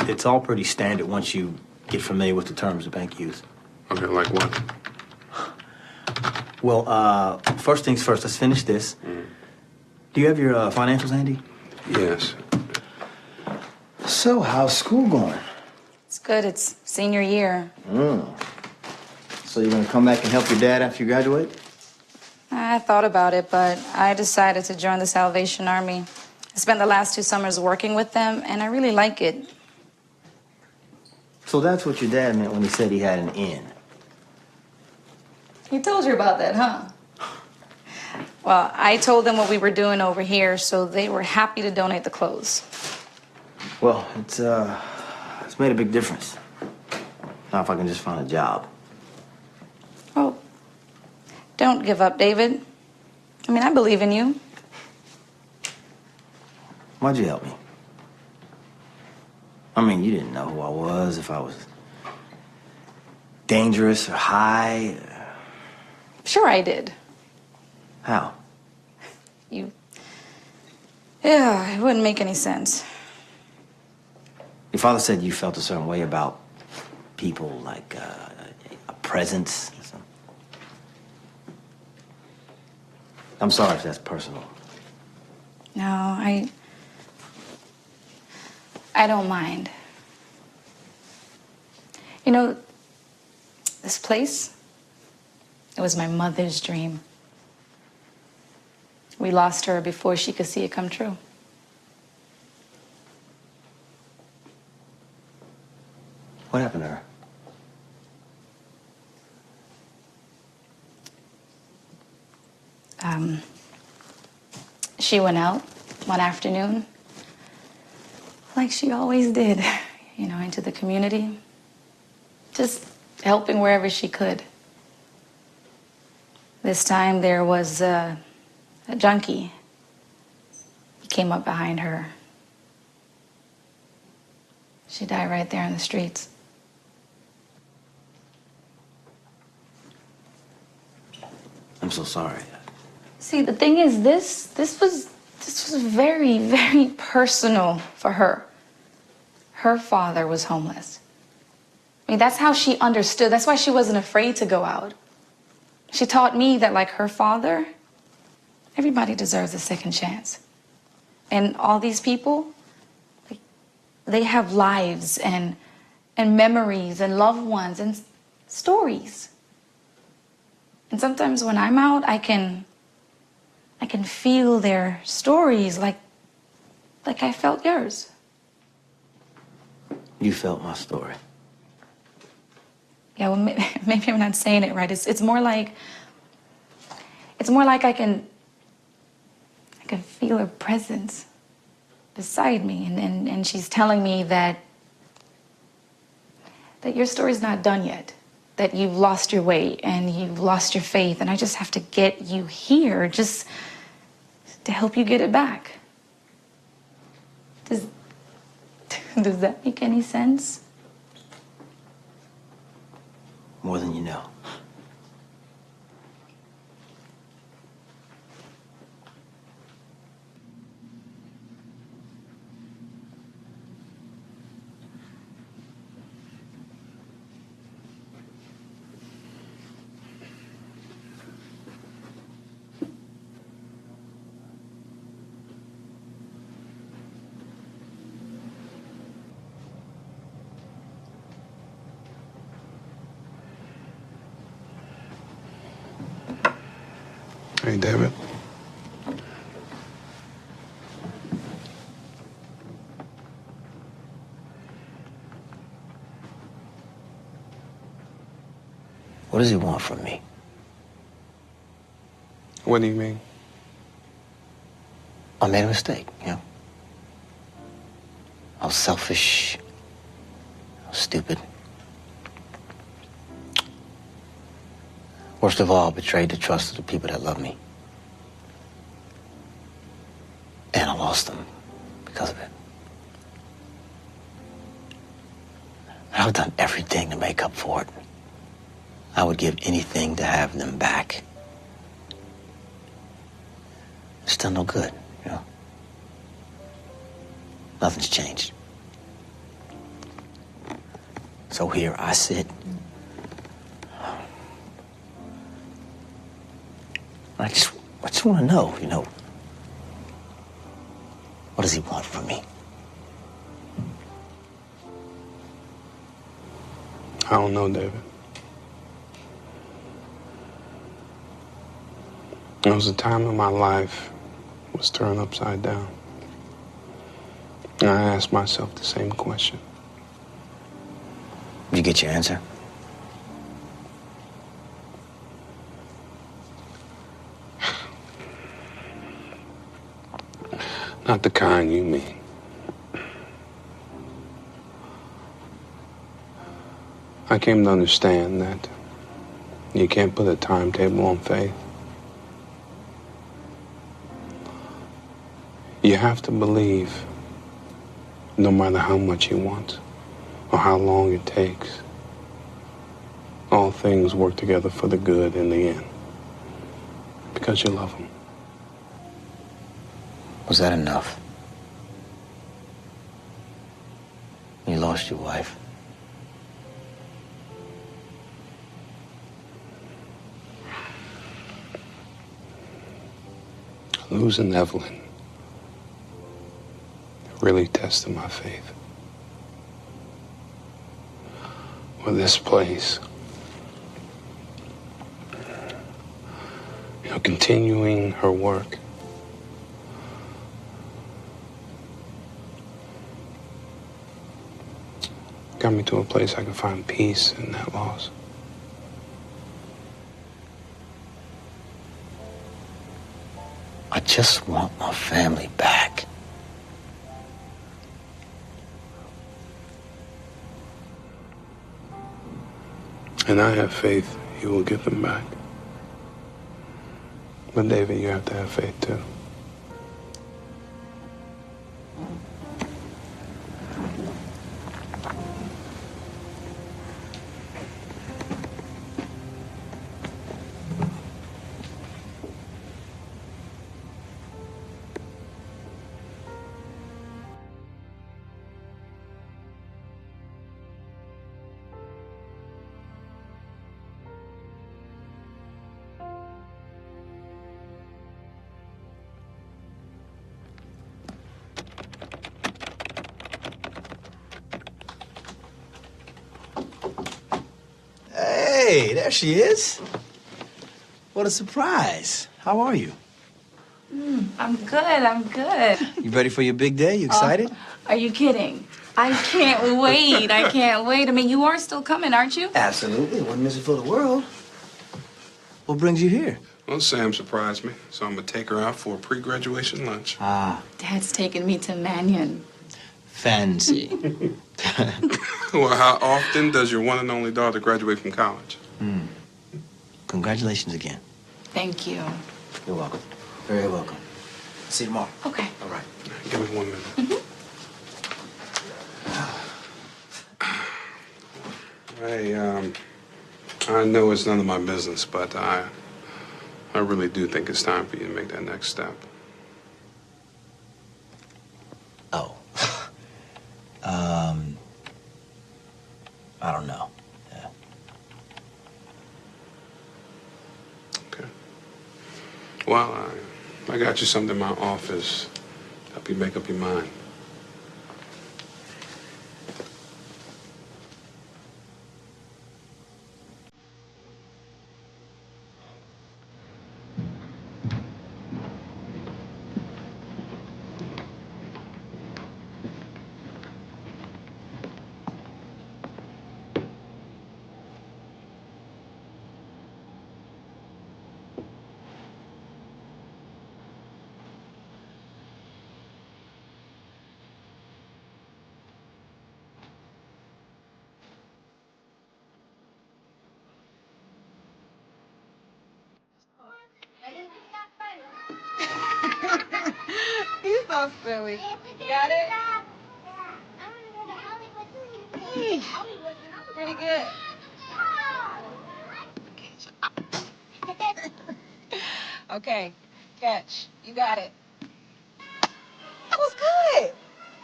it's all pretty standard once you get familiar with the terms the bank use. Okay, like what? Well, first things first, let's finish this. Do you have your financials handy? Yes. So, how's school going? It's good. It's senior year. So So you're gonna come back and help your dad after you graduate? I thought about it, but I decided to join the Salvation Army. I spent the last 2 summers working with them, and I really like it. So that's what your dad meant when he said he had an in. He told you about that, huh? Well, I told them what we were doing over here, so they were happy to donate the clothes. Well, it's made a big difference. Now if I can just find a job. Oh, don't give up, David. I mean, I believe in you. Why'd you help me? I mean, you didn't know who I was, if I was dangerous or high. Sure I did. How? Yeah, it wouldn't make any sense. Your father said you felt a certain way about people, like a presence. I'm sorry if that's personal. No, I don't mind. You know, this place, it was my mother's dream. We lost her before she could see it come true. What happened to her? She went out one afternoon, like she always did, you know, into the community, just helping wherever she could. This time there was a junkie. He came up behind her. She died right there in the streets. I'm so sorry. See, the thing is, this was very, very personal for her. Her father was homeless. I mean, that's how she understood. That's why she wasn't afraid to go out. She taught me that, like her father, everybody deserves a second chance. And all these people, they have lives and memories and loved ones and stories. And sometimes when I'm out, I can feel their stories like I felt yours. You felt my story. Yeah, well, maybe I'm not saying it right. It's more like I can feel her presence beside me, and she's telling me that your story's not done yet, that you've lost your way and you've lost your faith, and I just have to get you here just to help you get it back. Does that make any sense? More than you know. Hey, David. What does he want from me? What do you mean? I made a mistake, you know? I was selfish. I was stupid. Worst of all, I betrayed the trust of the people that love me. And I lost them because of it. I've done everything to make up for it. I would give anything to have them back. It's still no good, you know? Nothing's changed. So here I sit. I just want to know, you know, what does he want from me? I don't know, David. There was a time in my life was turned upside down. And I asked myself the same question. You get your answer? Not the kind you mean. I came to understand that you can't put a timetable on faith. You have to believe no matter how much you want or how long it takes. All things work together for the good in the end because you love them. Was that enough? You lost your wife. Losing Evelyn really tested my faith. Well, this place, continuing her work, got me to a place I could find peace in that loss. I just want my family back. And I have faith you will get them back. But David, you have to have faith too. Hey, there she is. What a surprise. How are you? I'm good. You ready for your big day? You excited? Are you kidding? I can't wait. I can't wait. I mean, you are still coming, aren't you? Absolutely. Wouldn't miss it for the world. What brings you here? Well, Sam surprised me, so I'm gonna take her out for a pre-graduation lunch. Ah, Dad's taking me to Mannion. fancy. Well, how often does your one and only daughter graduate from college? Congratulations again. Thank you. You're welcome. Very welcome. See you tomorrow. Okay. All right. Give me 1 minute. Hey, I know it's none of my business, but I really do think it's time for you to make that next step. Oh. I don't know. Yeah. Okay. Well, I got you something in my office. Help you make up your mind. He's so silly. Got it? Pretty good. Okay, catch. You got it. That was good.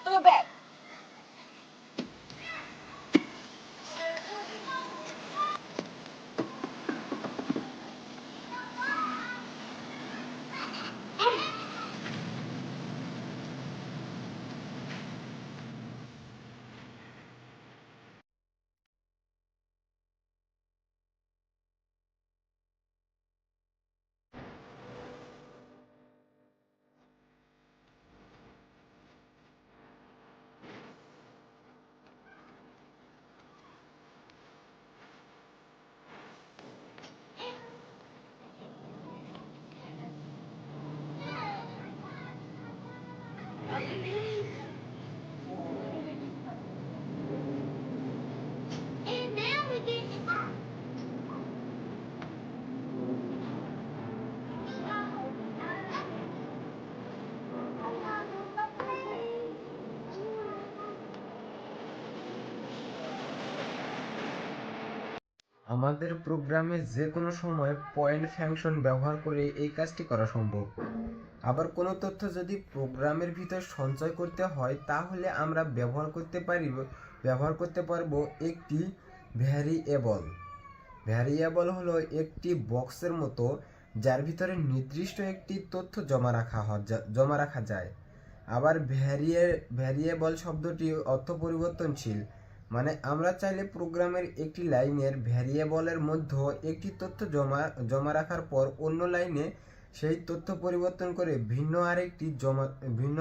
Throw it back. আমাদের প্রোগ্রামে যে কোনো সময় point function ব্যবহার করে এই কাজটি করা সম্ভব। আবার কোনো তথ্য যদি প্রোগ্রামের ভিতর সঞ্চয় করতে হয় তাহলে আমরা ব্যবহার করতে পারবো একটি ভ্যারিয়েবল। ভ্যারিয়েবল হলো একটি বক্সের মতো যার ভিতরে নির্দিষ্ট একটি তথ্য জমা রাখা যায়। আবার ভ্যারিয়েবল শব্দটি অর্থ পরিবর্তনশীল, মানে আমরা চাইলে প্রোগ্রামের একটি লাইনের ভ্যারিয়েবলের মধ্যে একটি তথ্য জমা রাখার পর অন্য লাইনে সেই তথ্য পরিবর্তন করে ভিন্ন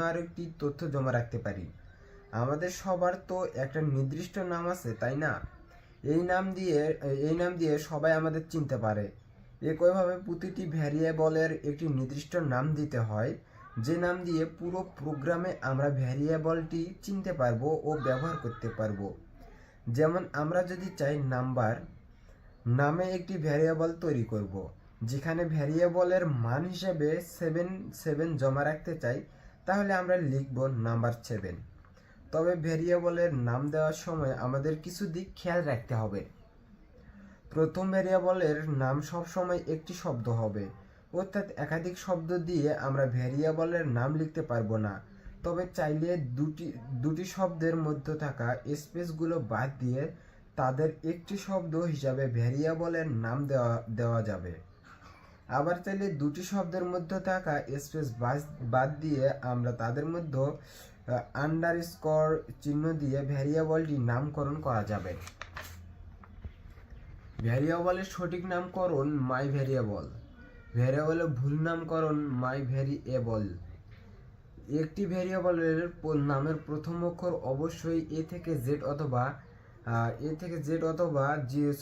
আরেকটি তথ্য জমা রাখতে পারি। আমাদের সবার তো একটা নির্দিষ্ট নাম আছে, তাই না? এই নাম দিয়ে সবাই আমাদের চিনতে পারে। একইভাবে প্রতিটি ভ্যারিয়েবলের একটি নির্দিষ্ট নাম দিতে হয়, যে নাম দিয়ে পুরো প্রোগ্রামে আমরা ভ্যারিয়েবলটি চিনতে পারবো ও ব্যবহার করতে পারবো। যেমন আমরা যদি চাই নাম্বার নামে একটি ভ্যারিয়েবল তৈরি করব, যেখানে ভ্যারিয়েবলের মান হিসেবে 7 জমা রাখতে চাই, তাহলে আমরা লিখব নাম্বার 7। তবে ভ্যারিয়েবলের নাম দেওয়ার সময় আমাদের কিছু দিক খেয়াল রাখতে হবে। প্রথম ভ্যারিয়েবলের নাম সবসময় একটি শব্দ হবে, অর্থাৎ একাধিক শব্দ দিয়ে আমরা ভ্যারিয়েবলের নাম লিখতে পারবো না। তবে চাইলে দুটি শব্দের মধ্যে থাকা স্পেসগুলো বাদ দিয়ে তাদের একটি শব্দ হিসাবে ভ্যারিয়েবলের নাম দেওয়া যাবে। আবার চাইলে দুটি শব্দের মধ্যে থাকা স্পেস বাদ দিয়ে আমরা তাদের মধ্যে আন্ডারস্কোর চিহ্ন দিয়ে ভ্যারিয়েবলটি নামকরণ করা যাবে। ভ্যারিয়েবলের সঠিক নামকরণ মাই ভ্যারিয়েবল, ভ্যারিয়েবলের ভুল নামকরণ মাই ভ্যারিয়েবল। একটি ভ্যারিয়েবলের নামের প্রথম অক্ষর অবশ্যই এ থেকে জেড অথবা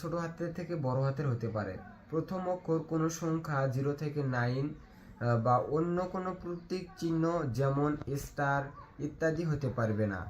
ছোট হাতের থেকে বড় হাতের হতে পারে। প্রথম অক্ষর কোনো সংখ্যা 0 থেকে 9 বা অন্য কোনো প্রতীক চিহ্ন যেমন স্টার ইত্যাদি হতে পারবে না।